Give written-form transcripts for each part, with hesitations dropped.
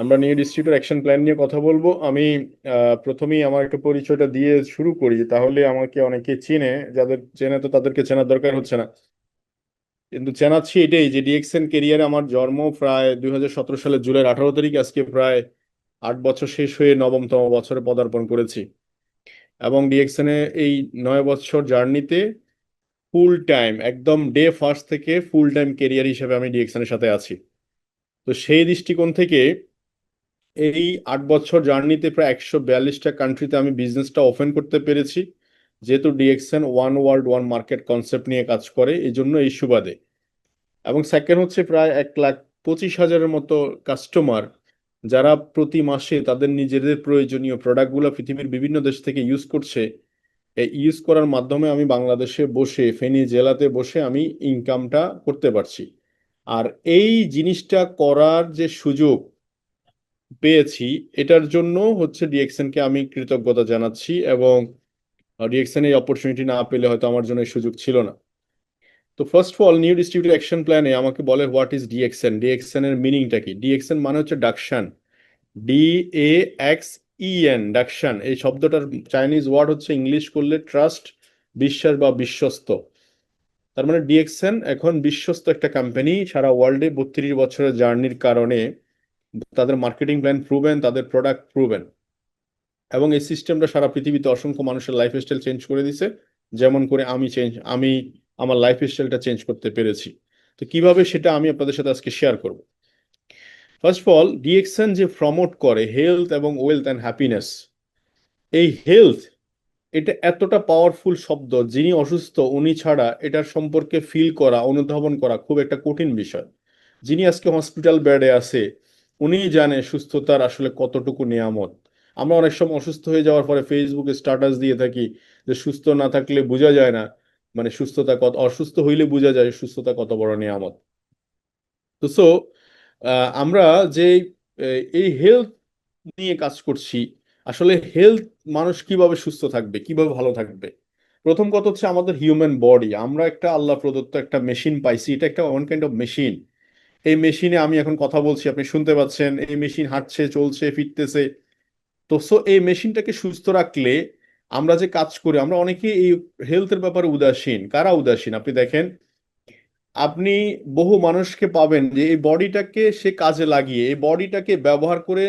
আমরা নিউ ডিস্ট্রিক্টের action plan নিয়ে কথা বলবো। আমি প্রথমেই আমার একটু পরিচয়টা দিয়ে শুরু করি, তাহলে আমাকে অনেকে চিনে। যাদের চেনে তো তাদেরকে চেনার দরকার হচ্ছে না, কিন্তু চেনাচ্ছি এটাই যে ডিএক্সএন কেরিয়ারে আমার জন্ম প্রায় 2017 সালের জুলাই 18 তারিখ। আজকে প্রায় 8 বছর শেষ হয়ে নবমতম বছরে পদার্পণ করেছি। এবং ডিএক্সএন এ এই 9 বছর জার্নিতে ফুল টাইম, একদম ডে ফার্স্ট থেকে ফুল টাইম কেরিয়ার হিসেবে আমি ডিএক্সএন এর সাথে আছি। তো সেই দৃষ্টিকোণ থেকে এই 8 বছর জার্নিতে প্রায় 142টা কান্ট্রিতে আমি বিজনেসটা ওপেন করতে পেরেছি, যেহেতু DXN one world one market concept নিয়ে কাজ করে, এই জন্য এই সুবাদে। এবং সেকেন্ড হচ্ছে প্রায় 1,25,000-এর মতো কাস্টমার, যারা প্রতি মাসে তাদের নিজেদের প্রয়োজনীয় প্রোডাক্টগুলো পৃথিবীর বিভিন্ন দেশ থেকে ইউজ করছে। এই ইউজ করার মাধ্যমে আমি বাংলাদেশে বসে, ফেনী জেলাতে বসে আমি ইনকামটা করতে পারছি। আর এই জিনিসটা করার যে সুযোগ পেয়েছি, এটার জন্য হচ্ছে ডিএক্সএন কে আমি কৃতজ্ঞতা জানাচ্ছি। এবং ডিএক্সএন এই অপরচুনিটি না পেলে হয়তো আমার জন্য এই সুযোগ ছিল না। তো first of all, new distributor action প্ল্যানে আমাকে বলে হোয়াট ইজ ডিএক্সএন। ডিএক্সএন এর মিনিংটা কি? ডিএক্সএন মানে হচ্ছে ডাকশন, DAXEN, ডাকশন। এই শব্দটার চাইনিজ ওয়ার্ড হচ্ছে, ইংলিশ করলে ট্রাস্ট, বিশ্বাস বা বিশ্বস্ত। তার মানে ডিএক্সএন এখন বিশ্বস্ত একটা কোম্পানি, সারা ওয়ার্ল্ডে 32 বছরের জার্নির কারণে তাদের মার্কেটিং প্ল্যান প্রুভেন, তাদের প্রোডাক্ট প্রুভেন। এবং এই সিস্টেমটা সারা পৃথিবীতে অসংখ্য মানুষের লাইফস্টাইল চেঞ্জ করে দিছে, যেমন করে আমি আমার লাইফস্টাইলটা চেঞ্জ করতে পেরেছি। তো কিভাবে, সেটা আমি আপনাদের সাথে আজকে শেয়ার করব। ফার্স্ট অফ অল, ডিএক্সএন যে প্রমোট করে হেলথ এবং ওয়েলথ অ্যান্ড হ্যাপিনেস, এই হেলথ, এটা এতটা পাওয়ারফুল শব্দ, যিনি অসুস্থ উনি ছাড়া এটার সম্পর্কে ফিল করা, অনুধাবন করা খুব একটা কঠিন বিষয়। যিনি আজকে হসপিটাল বেডে আছে, উনি জানে সুস্থতার আসলে কতটুকু নিয়ামত। আমরা অনেক সময় অসুস্থ হয়ে যাওয়ার পরে ফেসবুকে স্ট্যাটাস দিয়ে থাকি যে সুস্থ না থাকলে বোঝা যায় না, মানে সুস্থতা কত, অসুস্থ হইলে বোঝা যায় সুস্থতা কত বড় নিয়ামত। তো আমরা যে এই হেলথ নিয়ে কাজ করছি, আসলে হেলথ, মানুষ কিভাবে সুস্থ থাকবে, কিভাবে ভালো থাকবে। প্রথম কথা হচ্ছে আমাদের হিউম্যান বডি, আমরা একটা আল্লাহ প্রদত্ত একটা মেশিন পাইছি, এটা একটা ওয়ান কাইন্ড অফ মেশিন। এই মেশিনে আমি এখন কথা বলছি, আপনি শুনতে পাচ্ছেন, এই মেশিন হাঁটছে, চলছে, ফিরতেছে। তো এই মেশিনটাকে সুস্থ রাখলে আমরা যে কাজ করি, আমরা অনেকে এই হেলথের ব্যাপারে উদাসীন। কারা উদাসীন? আপনি দেখেন, আপনি বহু মানুষকে পাবেন যে এই বডিটাকে সে কাজে লাগিয়ে, এই বডিটাকে ব্যবহার করে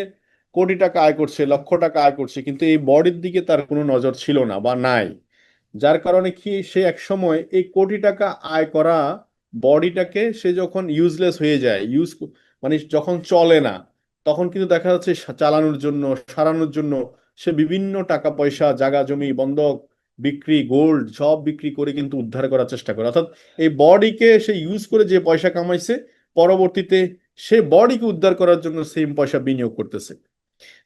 কোটি টাকা আয় করছে, লক্ষ টাকা আয় করছে, কিন্তু এই বডির দিকে তার কোনো নজর ছিল না বা নাই। যার কারণে কি, সে এক সময় এই কোটি টাকা আয় করা বডিটাকে সে যখন ইউজলেস হয়ে যায়, মানে যখন চলে না, তখন কিন্তু দেখা যাচ্ছে চালানোর জন্য, সারানোর জন্য সে বিভিন্ন টাকা পয়সা, জায়গা জমি বন্ধক বিক্রি, গোল্ড সব বিক্রি করে কিন্তু উদ্ধার করার চেষ্টা করে। অর্থাৎ এই বডিকে সে ইউজ করে যে পয়সা কামাইছে, পরবর্তীতে সে বডিকে উদ্ধার করার জন্য সেম পয়সা বিনিয়োগ করতেছে।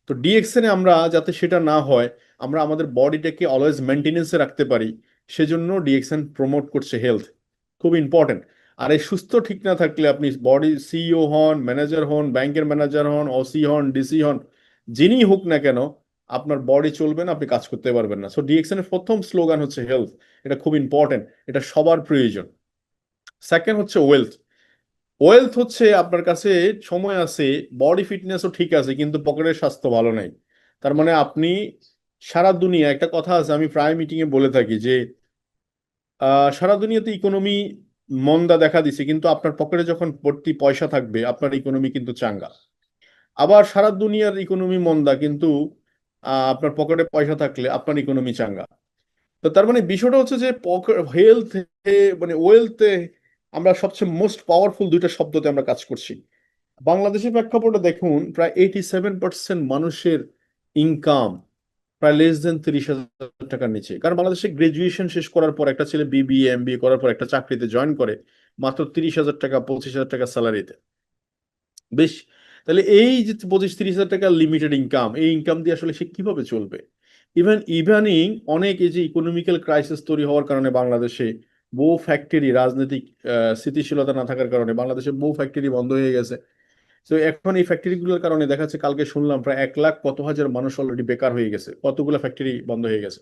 তো ডিএক্সএন এ আমরা যাতে সেটা না হয়, আমরা আমাদের বডিটাকে অলওয়েজ মেনটেনেন্সে রাখতে পারি, সেজন্য ডিএক্সএন প্রমোট করছে হেলথ। খুব ইম্পর্টেন্ট। আর এই সুস্থ ঠিক না থাকলে আপনি বডি সিইও হন, ম্যানেজার হন, ব্যাংকের ম্যানেজার হন, ওসি হন, ডিসি হন, যিনি হোক না কেন, আপনার বডি চলবে না, আপনি কাজ করতে পারবেন না। সো ডিএক্সএন এর প্রথম স্লোগান হচ্ছে হেলথ। এটা খুব ইম্পর্টেন্ট, এটা সবার প্রয়োজন। সেকেন্ড হচ্ছে ওয়েলথ। ওয়েলথ হচ্ছে আপনার কাছে সময় আছে, বডি ফিটনেসও ঠিক আছে, কিন্তু পকেটের স্বাস্থ্য ভালো নাই। তার মানে আপনি সারা দুনিয়া, একটা কথা আছে আমি প্রায় মিটিং এ বলে থাকি যে সারা দুনিয়াতে ইকোনমি মন্দা দেখা দিছে, কিন্তু আপনার পকেটে যখন ভর্তি পয়সা থাকবে আপনার ইকোনমি কিন্তু চাঙ্গা। আবার সারা দুনিয়ার ইকোনমি মন্দা, কিন্তু আপনার পকেটে পয়সা থাকলে আপনার ইকোনমি চাঙ্গা। তো তার মানে বিষয়টা হচ্ছে যে হেলথ, মানে ওয়েলথে আমরা সবচেয়ে মোস্ট পাওয়ারফুল দুইটা শব্দতে আমরা কাজ করছি। বাংলাদেশের প্রেক্ষাপটে দেখুন, প্রায় 87% মানুষের ইনকাম প্রায় লেস দেন 30,000 টাকার নিচে। কারণ বাংলাদেশে গ্রাজুয়েশন শেষ করার পর একটা ছেলে বিবিএ এমবিএ করার পর একটা চাকরিতে জয়েন করে মাত্র 30,000 টাকা, 25,000 টাকা স্যালারিতে। বেশ, তাহলে এই যে 25-30 হাজার টাকা লিমিটেড ইনকাম, এই ইনকাম দিয়ে আসলে সে কিভাবে চলবে? ইদানিং অনেক এই যে ইকোনমিক্যাল ক্রাইসিস তৈরি হওয়ার কারণে বাংলাদেশে বহু ফ্যাক্টরি, রাজনৈতিক স্থিতিশীলতা না থাকার কারণে বাংলাদেশে বহু ফ্যাক্টরি বন্ধ হয়ে গেছে। তো এখন এই ফ্যাক্টরিগুলোর কারণে দেখা যাচ্ছে, কালকে শুনলাম প্রায় 1 লাখ কত হাজার মানুষ অলরেডি বেকার হয়ে গেছে, কতগুলো ফ্যাক্টরি বন্ধ হয়ে গেছে।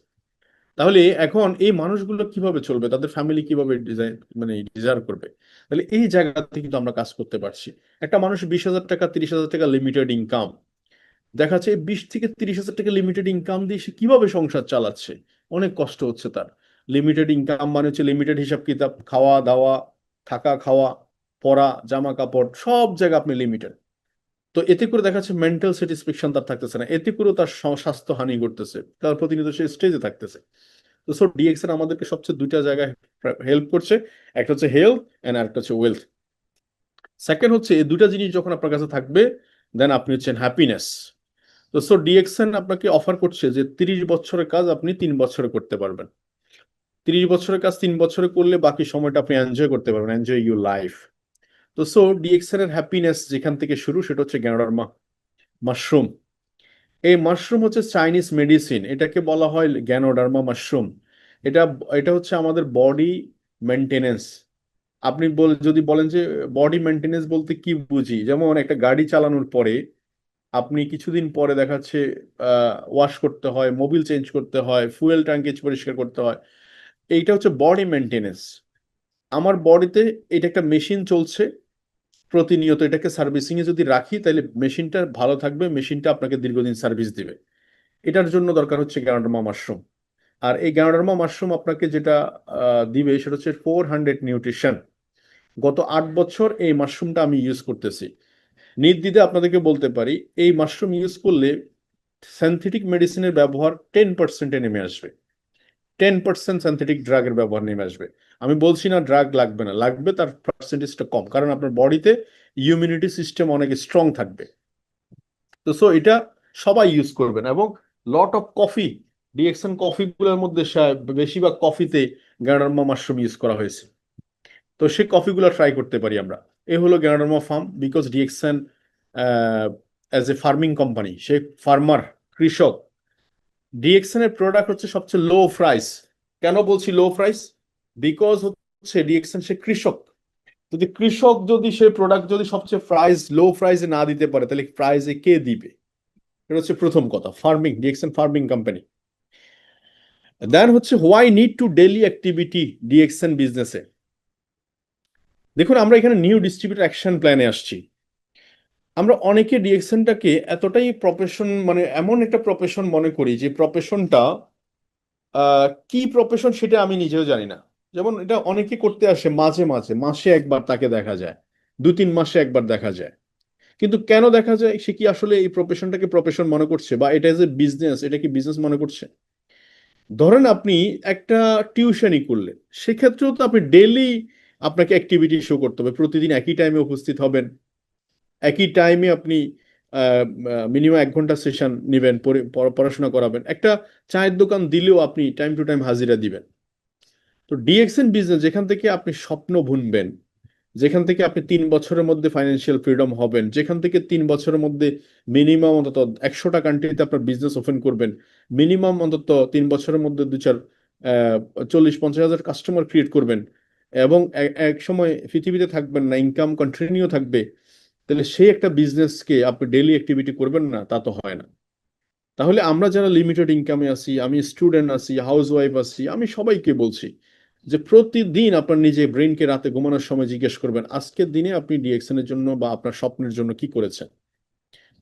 তাহলে এখন এই মানুষগুলো কিভাবে চলবে, তাদের ফ্যামিলি কিভাবে ডিজাইন মানে ডিজার্ভ করবে? তাহলে এই জায়গাতে কিন্তু আমরা কাজ করতে পারছি। একটা মানুষ 20,000 টাকা 30,000 টাকা লিমিটেড ইনকাম দেখা যাচ্ছে, 20 থেকে 30 হাজার টাকা লিমিটেড ইনকাম দিয়ে সে কিভাবে সংসার চালাচ্ছে, অনেক কষ্ট হচ্ছে তার। লিমিটেড ইনকাম মানে হচ্ছে লিমিটেড হিসাব কিতাব, খাওয়া দাওয়া, থাকা খাওয়া, পরা, জামা কাপড়, সব জায়গা আপনি লিমিটেড। তো এতে করে দেখা যাচ্ছে মেন্টাল স্যাটিসফ্যাকশন তার থাকতেছে না, এতে করেও তার স্বাস্থ্য হানি ঘটতেছে, তার প্রতিনিয়ত সে স্টেজে থাকতেছে। তো সো ডিএক্সএন আমাদেরকে সবচেয়ে দুইটা জায়গায় হেল্প করছে, একটা হচ্ছে হেলথ এন্ড আরেকটা হচ্ছে ওয়েলথ। সেকেন্ড হচ্ছে এই দুইটা জিনিস যখন আপনার কাছে থাকবে, দেন আপনি হচ্ছেন হ্যাপিনেস। তো সো ডিএক্সএন আপনাকে অফার করছে যে 30 বছরের কাজ আপনি 3 বছরে করতে পারবেন। 30 বছরের কাজ 3 বছরে করলে বাকি সময়টা আপনি এনজয় করতে পারবেন, এনজয় ইউর লাইফ। তো সো ডিএক্সএন এর হ্যাপিনেস যেখান থেকে শুরু সেটা হচ্ছে গ্যানোডার্মা মাশরুম। এই মাশরুম হচ্ছে চাইনিজ মেডিসিন, এটাকে বলা হয় গ্যানোডার্মা মাশরুম। এটা এটা হচ্ছে আমাদের বডি মেনটেনেন্স। আপনি যদি বলেন যে বডি মেনটেনেন্স বলতে কি বুঝি, যেমন একটা গাড়ি চালানোর পরে আপনি কিছুদিন পরে দেখাচ্ছে ওয়াশ করতে হয়, মোবিল চেঞ্জ করতে হয়, ফুয়েল ট্যাঙ্কেজ পরিষ্কার করতে হয়, এইটা হচ্ছে বডি মেনটেনেন্স। আমার বডিতে এটা একটা মেশিন চলছে, প্রতিনিয়ত এটাকে সার্ভিসিং এ যদি রাখি তাহলে মেশিনটা ভালো থাকবে, মেশিনটা আপনাকে দীর্ঘদিন সার্ভিস দিবে। এটার জন্য দরকার হচ্ছে গ্যানোডার্মা মাশরুম। আর এই গ্যানোডার্মা মাশরুম আপনাকে যেটা দিবে সেটা হচ্ছে 400 নিউট্রিশন। গত 8 বছর এই মাশরুমটা আমি ইউজ করতেছি, নির্দ্বিধে আপনাদেরকে বলতে পারি এই মাশরুম ইউজ করলে সিনথেটিক মেডিসিনের ব্যবহার 10%-এ নেমে আসবে। 10% সিনথেটিক ড্রাগের ব্যবহার নেমে আসবে। আমি বলছি না ড্রাগ লাগবে না, লাগবে, তার পার্সেন্টেজটা কম, কারণ আপনার বডিতে ইমিউনিটি সিস্টেম অনেক স্ট্রং থাকবে। তো সো এটা সবাই ইউজ করবেন। এবং lot of coffee, DXN coffee গুলোর মধ্যে বেশিরভাগ কফিতে গ্যানোডার্মা মাশরুম ইউজ করা হয়েছে। তো সেই কফিগুলো ট্রাই করতে পারি আমরা। এ হলো Ganoderma farm, because DXN as a farming company, say farmer, কৃষক। ডিএক্সএন এর প্রোডাক্ট হচ্ছে সবচেয়ে লো প্রাইস। কেন বলছি লো প্রাইস? বিকজ হচ্ছে ডিএক্সএন সে কৃষক। যদি কৃষক যদি সে প্রোডাক্ট যদি সবচেয়ে প্রাইস লো প্রাইসে না দিতে পারে তাহলে প্রাইসে কে দিবে? এটা হচ্ছে প্রথম কথা। Farming, DXN farming company. Then হচ্ছে why need to daily activity DXN বিজনেসে। দেখুন আমরা এখানে নিউ ডিস্ট্রিবিউটর অ্যাকশন প্ল্যানে আসছি। আমরা অনেকে ডিএক্সএনটাকে এতটাই প্রফেশন মানে এমন একটা প্রফেশন মনে করি যে প্রফেশনটা কি প্রফেশন সেটা আমি নিজেও জানি না। যেমন এটা অনেকে করতে আসে মাঝে মাঝে, মাসে একবার তাকে দেখা যায়, 2-3 মাসে একবার দেখা যায়। কিন্তু কেন দেখা যায়? সে কি আসলে এই প্রফেশনটাকে প্রফেশন মনে করছে, বা এটা যে বিজনেস, এটা কি বিজনেস মনে করছে? ধরেন আপনি একটা টিউশনই করলেন, সেক্ষেত্রেও তো আপনি ডেইলি আপনাকে অ্যাক্টিভিটি শো করতে হবে, প্রতিদিন একই টাইমে উপস্থিত হবেন, একই টাইমে আপনি মিনিমাম 1 ঘন্টা সেশন নেবেন, পড়াশোনা করাবেন। একটা চায়ের দোকান দিলেও আপনি টাইম টু টাইম হাজিরা দিবেন। তো ডিএক্সএন বিজনেস যেখান থেকে আপনি স্বপ্ন বুনবেন, যেখান থেকে আপনি 3 বছরের মধ্যে ফাইন্যান্সিয়াল ফ্রিডম হবেন, যেখান থেকে 3 বছরের মধ্যে মিনিমাম অন্তত 100টা কান্ট্রিতে আপনার বিজনেস ওপেন করবেন, মিনিমাম অন্তত 3 বছরের মধ্যে 40-50 হাজার কাস্টমার ক্রিয়েট করবেন, এবং এক সময় পৃথিবীতে থাকবেন না, ইনকাম কন্টিনিউ থাকবে, তাহলে সেই একটা বিজনেসকে আপনি ডেইলি অ্যাক্টিভিটি করবেন না? তা তো হয় না। তাহলে আমরা যারা লিমিটেড ইনকামে আছি, আমি স্টুডেন্ট আছি, হাউস ওয়াইফ আছি, আমি সবাইকে বলছি যে প্রতিদিন আপনার নিজে ব্রেনকে রাতে ঘুমানোর সময় জিজ্ঞেস করবেন আজকের দিনে আপনি ডিএক্সএন এর জন্য বা আপনার স্বপ্নের জন্য কি করেছেন,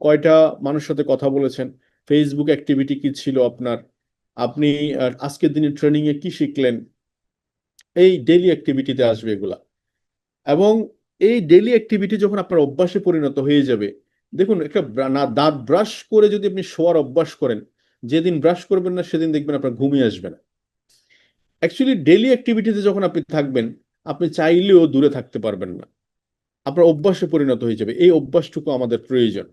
কয়টা মানুষের সাথে কথা বলেছেন, ফেসবুক অ্যাক্টিভিটি কি ছিল আপনার, আপনি আজকের দিনে ট্রেনিং এ কি শিখলেন। এই ডেইলি অ্যাক্টিভিটিতে আসবে এগুলা। এবং এই ডেইলি অ্যাক্টিভিটি যখন আপনার অভ্যাসে পরিণত হয়ে যাবে, দেখুন একটা না দাঁত ব্রাশ করে যদি আপনি শোয়ার অভ্যাস করেন, যেদিন ব্রাশ করবেন না সেদিন দেখবেন আপনার ঘুমিয়ে আসবে না। অ্যাকচুয়ালি ডেইলি অ্যাক্টিভিটিতে যখন আপনি থাকবেন, আপনি চাইলেও দূরে থাকতে পারবেন না, আপনার অভ্যাসে পরিণত হয়ে যাবে। এই অভ্যাসটুকু আমাদের প্রয়োজন।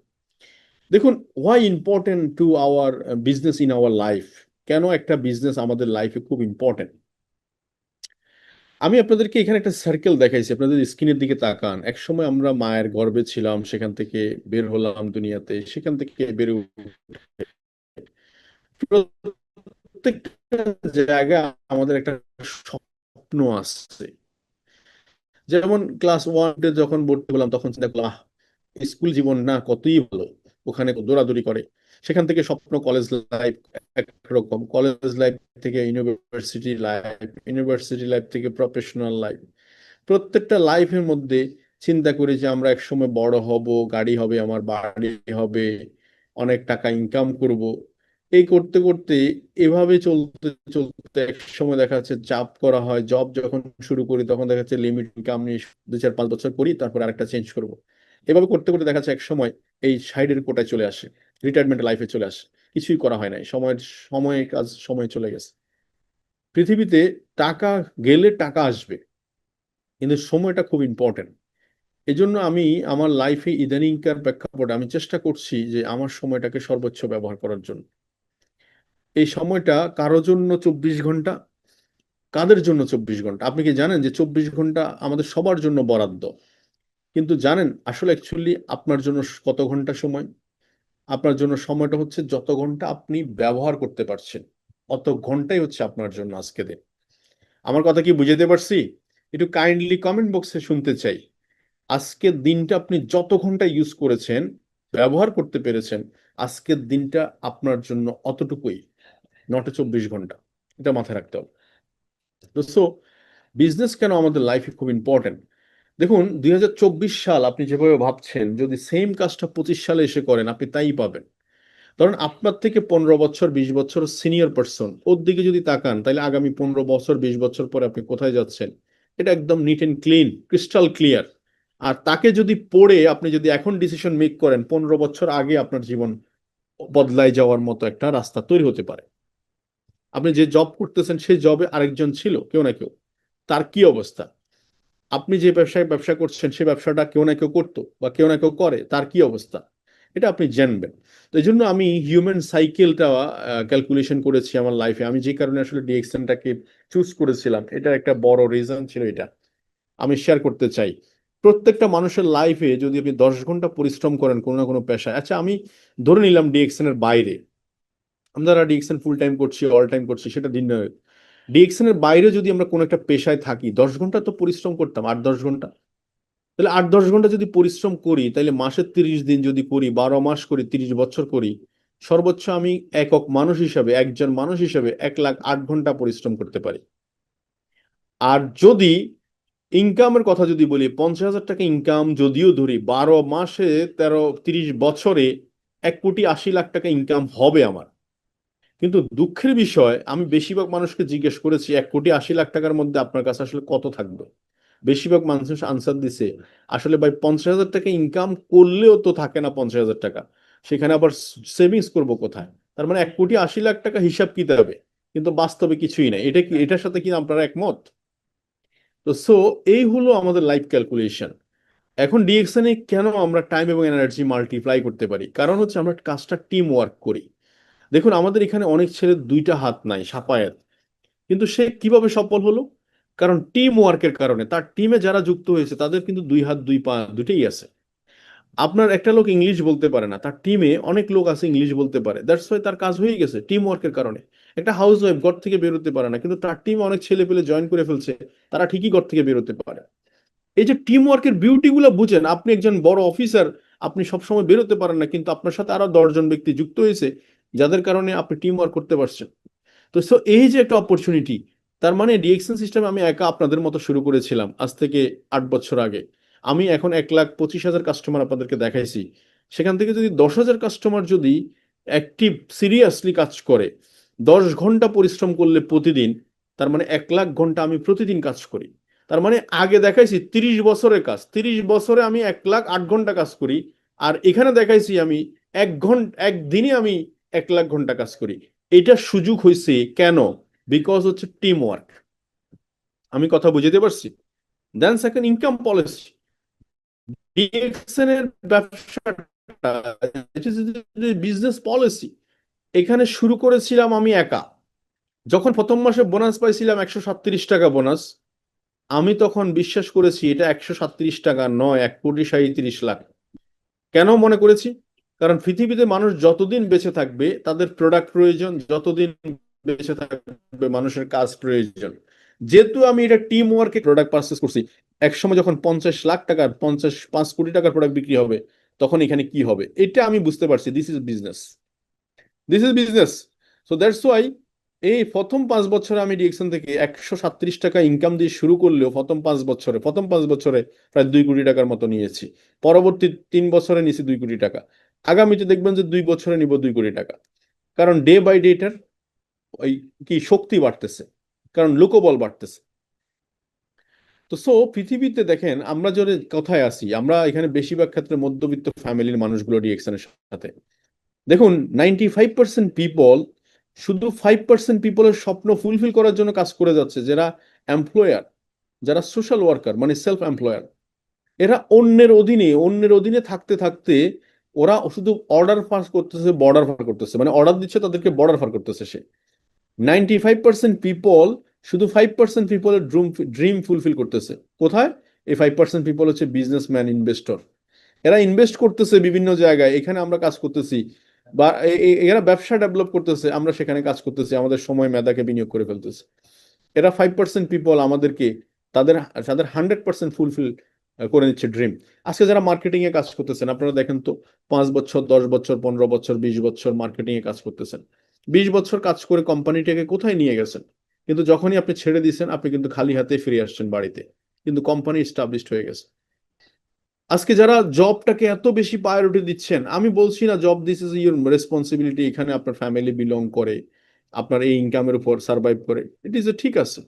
দেখুন why important to our business in our life, কেন একটা বিজনেস আমাদের লাইফে খুব ইম্পর্টেন্ট। আমি আপনাদেরকে এখানে একটা সার্কেল দেখাইছি, আপনাদের স্ক্রিনের দিকে তাকান। একসময় আমরা মায়ের গর্ভে ছিলাম, সেখান থেকে বের হলাম দুনিয়াতে, সেখান থেকে বের প্রত্যেকটা জায়গায় আমাদের একটা স্বপ্ন আছে। যেমন ক্লাস ওয়ানে যখন ভর্তি হলাম তখন চিন্তা করলাম স্কুল জীবন না কতই ভালো, ওখানে দৌড়াদৌড়ি করে। সেখান থেকে স্বপ্ন কলেজ লাইফ একরকম, কলেজ লাইফ থেকে ইউনিভার্সিটি লাইফ, ইউনিভার্সিটি লাইফ থেকে প্রফেশনাল লাইফ। প্রত্যেকটা লাইফের মধ্যে চিন্তা করি যে আমরা একসময় বড় হব, গাড়ি হবে, আমার বাড়ি হবে, অনেক টাকা ইনকাম করব। এই করতে করতে এভাবে চলতে চলতে এক সময় দেখা যাচ্ছে জব করা হয়, জব যখন শুরু করি তখন দেখা যাচ্ছে লিমিট ইনকাম নিয়ে 2 4 5 বছর করি, তারপর আরেকটা চেঞ্জ করব। এভাবে করতে করতে দেখা যাচ্ছে এক সময় এই সাইডের কোটায় চলে আসে, রিটায়ারমেন্ট লাইফে চলে আসে, কিছুই করা হয় নাই, সময়ের সময় কাজ সময় চলে গেছে। পৃথিবীতে টাকা গেলে টাকা আসবে, কিন্তু সময়টা খুব ইম্পর্টেন্ট। এই জন্য আমি আমার লাইফে ইদানিংকার প্রেক্ষাপটে আমি চেষ্টা করছি যে আমার সময়টাকে সর্বোচ্চ ব্যবহার করার জন্য। এই সময়টা কারোর জন্য 24 ঘন্টা, কাদের জন্য 24 ঘন্টা? আপনি কি জানেন যে 24 ঘন্টা আমাদের সবার জন্য বরাদ্দ? কিন্তু জানেন আসলে অ্যাকচুয়ালি আপনার জন্য কত ঘন্টা সময়? আপনার জন্য সময়টা হচ্ছে যত ঘন্টা আপনি ব্যবহার করতে পারছেন, অত ঘন্টাই হচ্ছে আপনার জন্য আজকে দিন। আমার কথা কি বুঝাতে পারছি? একটু কাইন্ডলি কমেন্ট বক্সে শুনতে চাই। আজকের দিনটা আপনি যত ঘন্টা ইউজ করেছেন, ব্যবহার করতে পেরেছেন, আজকের দিনটা আপনার জন্য অতটুকুই, নট 24 ঘন্টা। এটা মাথায় রাখতে হবে। তো বিজনেস কেন আমাদের লাইফে খুব ইম্পর্টেন্ট? দেখুন, 2024 সাল আপনি যেভাবে ভাবছেন, যদি সেম কাজটা 25 সালে এসে করেন আপনি তাই পাবেন। ধরুন আপনার থেকে 15 বছর 20 বছর সিনিয়র পার্সন, ওর দিকে যদি তাকান তাহলে আগামী 15 বছর 20 বছর পরে আপনি কোথায় যাচ্ছেন এটা একদম neat and clean, crystal clear. আর তাকে যদি পড়ে আপনি যদি এখন ডিসিশন মেক করেন, 15 বছর আগে আপনার জীবন বদলায় যাওয়ার মতো একটা রাস্তা তৈরি হতে পারে। আপনি যে জব করতেছেন সেই জবে আরেকজন ছিল, কেউ না কেউ, তার কি অবস্থা? আপনি যে ব্যবসায় ব্যবসা করছেন সেই ব্যবসাটা কেউ না কেউ করতো বা কেউ না কেউ করে, তার কি অবস্থা, এটা আপনি জানবেন। তো এই জন্য আমি হিউম্যান সাইকেলটা ক্যালকুলেশন করেছি আমার লাইফে। আমি যে কারণে আসলে ডিএক্সএনটাকে চুজ করেছিলাম, এটা একটা বড় রিজন ছিল, এটা আমি শেয়ার করতে চাই। প্রত্যেকটা মানুষের লাইফে যদি আপনি 10 ঘন্টা পরিশ্রম করেন কোনো না কোনো পেশায়, আচ্ছা আমি ধরে নিলাম ডিএক্সএন এর বাইরে, আমরা ডিএক্সএন ফুল টাইম করছি, অল টাইম করছি, সেটা ভিন্ন। ডিএক্সএন এর বাইরে যদি আমরা কোনো একটা পেশায় থাকি, 10 ঘন্টা তো পরিশ্রম করতাম, 8 10 ঘন্টা। তাহলে 8 10 ঘন্টা যদি পরিশ্রম করি, তাহলে মাসের 30 দিন যদি করি, 12 মাস করি, 30 বছর করি, সর্বোচ্চ আমি একক মানুষ হিসাবে, একজন মানুষ হিসাবে 1,08 ঘন্টা পরিশ্রম করতে পারি। আর যদি ইনকামের কথা যদি বলি, 50,000 টাকা ইনকাম যদিও ধরি, 12 মাসে 30 বছরে 1,80,00,000 টাকা ইনকাম হবে আমার। কিন্তু দুঃখের বিষয়, আমি বেশিরভাগ মানুষকে জিজ্ঞেস করেছি 1,80,00,000 টাকার মধ্যে আপনার কাছে আসলে কত থাকবে। বেশিরভাগ মানুষ আনসার দিছে, আসলে ভাই 50,000 টাকা ইনকাম করলেও তো থাকে না 50,000 টাকা, সেখানে আবার সেভিংস করব কোথায়? তার মানে 1,80,00,000 টাকা হিসাব কিতাবে, কিন্তু বাস্তবে কিছুই নাই। এটা কি, এটার সাথে কি আপনারা একমত? তো এই হলো আমাদের লাইফ ক্যালকুলেশন। এখন ডিএক্সএন এ কেন আমরা টাইম এবং এনার্জি মাল্টিপ্লাই করতে পারি? কারণ হচ্ছে আমরা কাজটা টিম ওয়ার্ক করি। দেখুন আমাদের এখানে অনেক ছেলের 2টা হাত নাই, সাপায়াত, কিন্তু সে কিভাবে সফল হলো? কারণ টিম ওয়ার্কের কারণে। তার টিমে যারা যুক্ত হয়েছে তাদের কিন্তু 2 হাত 2 পা দুটেই আছে। আপনার একটা লোক ইংলিশ বলতে পারে না, তার টিমে অনেক লোক আছে ইংলিশ বলতে পারে, দ্যাটস ওয়াই তার কাজ হয়ে গেছে টিম ওয়ার্কের কারণে। একটা হাউস ওয়াইফ ঘর থেকে বেরোতে পারে না, কিন্তু তার টিমে অনেক ছেলে পেলে জয়েন করে ফেলছে, তারা ঠিকই ঘর থেকে বেরোতে পারে। এই যে টিম ওয়ার্কের বিউটি গুলো বুঝেন, আপনি একজন বড় অফিসার, আপনি সবসময় বেরোতে পারেন না, কিন্তু আপনার সাথে আরো 10 জন ব্যক্তি যুক্ত হয়েছে, যাদের কারণে আপনি টিম ওয়ার্ক করতে পারছেন। তো এই যে একটা অপরচুনিটি, তার মানে ডিএক্সএন সিস্টেম আমি একা আপনাদের মতো শুরু করেছিলাম আজ থেকে 8 বছর আগে। আমি এখন 1,25,000 কাস্টমার আপনাদেরকে দেখাইছি। সেখান থেকে যদি 10,000 কাস্টমার যদি অ্যাক্টিভ সিরিয়াসলি কাজ করে, 10 ঘন্টা পরিশ্রম করলে প্রতিদিন, তার মানে 1,00,000 ঘন্টা আমি প্রতিদিন কাজ করি। তার মানে আগে দেখাইছি 30 বছরের কাজ, 30 বছরে আমি 1,08 ঘন্টা কাজ করি। আর এখানে দেখাইছি আমি 1 ঘন্টা, একদিনে আমি 1,00,000 ঘন্টা কাজ করি। এটার সুযোগ হয়েছে কেন? বিকজ হচ্ছে টিম ওয়ার্ক। আমি কথা বুঝতে পারছি? Then second, income policy. DXN এর ব্যবসাটা, বিজনেস পলিসি, এখানে শুরু করেছিলাম আমি একা। যখন প্রথম মাসে বোনাস পাইছিলাম 137 টাকা বোনাস, আমি তখন বিশ্বাস করেছি এটা 137 টাকা নয়, 1,37,00,000। কেন মনে করেছি? কারণ পৃথিবীতে মানুষ যতদিন বেঁচে থাকবে তাদের প্রোডাক্ট প্রয়োজন, যতদিন বেঁচে থাকবে মানুষের কাজ প্রয়োজন। যেহেতু আমি এটা টিম ওয়ার্কে প্রোডাক্ট পারচেস করছি, একসময় যখন 50,00,000 টাকার 5 কোটি টাকার প্রোডাক্ট বিক্রি হবে, তখন এখানে কি হবে এটা আমি বুঝতে পারছি। This is business. This is business. So that's why এই প্রথম 5 বছরে আমি ডিএকশন থেকে 137 টাকা ইনকাম দিয়ে শুরু করলেও প্রথম 5 বছরে প্রায় 2 কোটি টাকার মতো নিয়েছি। পরবর্তী 3 বছরে নিয়েছি 2 কোটি টাকা। আগামীতে দেখবেন যে 2 বছরে নিব 2 কোটি টাকা। কারণ ডে বাই ডে এটার ওই কি শক্তি বাড়তেছে, কারণ লোকবল বাড়তেছে। তো সো পৃথিবীতে দেখেন আমরা যদি কোথায় আসি, আমরা এখানে বেশিরভাগ ক্ষেত্রে মধ্যবিত্ত ফ্যামিলির মানুষগুলো ডিএকশনের সাথে। দেখুন 95% পিপল, শুধু 5% পিপলের স্বপ্ন ফুলফিল করার জন্য কাজ করে যাচ্ছে, যারা এমপ্লয়ার, যারা সোশ্যাল ওয়ার্কার মানে সেলফ এমপ্লয়ার। এরা অন্যের অধীনে থাকতে থাকতে ওরা শুধু অর্ডার পাস করতেছে, বর্ডার পার করতেছে, মানে অর্ডার দিচ্ছে তাদেরকে বর্ডার পার করতেছে সে। 95% পিপল, শুধু 5% পিপলের ড্রিম ফুলফিল করতেছে। কোথায়? এই 5% পিপল হচ্ছে বিজনেসম্যান, ইনভেস্টর। এরা ইনভেস্ট করতেছে বিভিন্ন জায়গায়, এখানে আমরা কাজ করতেছি, বা এরা ব্যবসা ডেভেলপ করতেছে, আমরা সেখানে কাজ করতেছি, আমাদের সময় মেধাকে বিনিয়োগ করে ফেলতেছে। এরা 5% পিপল আমাদেরকে তাদের তাদের 100% ফুলফিল করে নিচ্ছে ড্রিম। আজকে যারা মার্কেটিং এ কাজ করতেছেন, আপনারা দেখেন তো, 5 বছর, 10 বছর, 15 বছর, 20 বছর মার্কেটিং এ কাজ করতেছেন, 20 বছর কাজ করে কোম্পানিটাকে কোথায় নিয়ে গেছেন, কিন্তু যখনই আপনি ছেড়ে দিয়েছেন আপনি কিন্তু খালি হাতে ফিরে আসছেন বাড়িতে, কিন্তু কোম্পানি এস্টাবলিশড হয়ে গেছে। আজকে যারা জবটাকে এত বেশি প্রায়োরিটি দিচ্ছেন, আমি বলছি না job this is your responsibility, এখানে আপনার ফ্যামিলি বিলং করে, আপনার এই ইনকামের উপর সার্ভাইভ করে, ইট ইজ এ ঠিক আছে।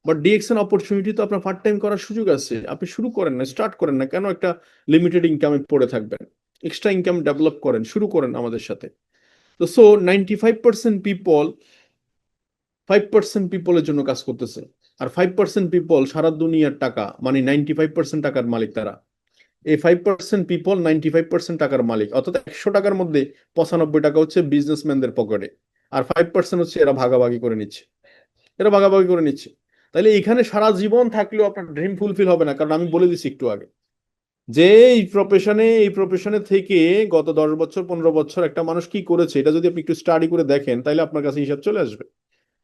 বাট ডিএকশন অপরচুনিটি তো আপনার পার্ট টাইম করার সুযোগ আছে, আপনি শুরু করেন না, স্টার্ট করেন না, কেন একটা লিমিটেড ইনকামে পড়ে থাকবেন? এক্সট্রা ইনকাম ডেভেলপ করেন, শুরু করেন আমাদের সাথে। তো সো 95% পিপল 5% পিপলের জন্য কাজ করতেছে, আর 5% পিপল সারা দুনিয়ার টাকা, মানে 95% টাকার মালিক তারা। এই 5% পিপল 95% টাকার মালিক, অর্থাৎ 100 টাকার মধ্যে 95 টাকা হচ্ছে বিজনেসম্যানদের পকেটে, আর 5% হচ্ছে এরা ভাগাভাগি করে নিচ্ছে। তাহলে এখানে সারা জীবন থাকলেও আপনার ড্রিম ফুলফিল হবে না, কারণ আমি বলে দিচ্ছি একটু আগে যে এই প্রফেশনে থেকে গত 10 বছর 15 বছর একটা মানুষ কি করেছে, এটা যদি আপনি একটু স্টাডি করে দেখেন তাহলে আপনার কাছে হিসাব চলে আসবে।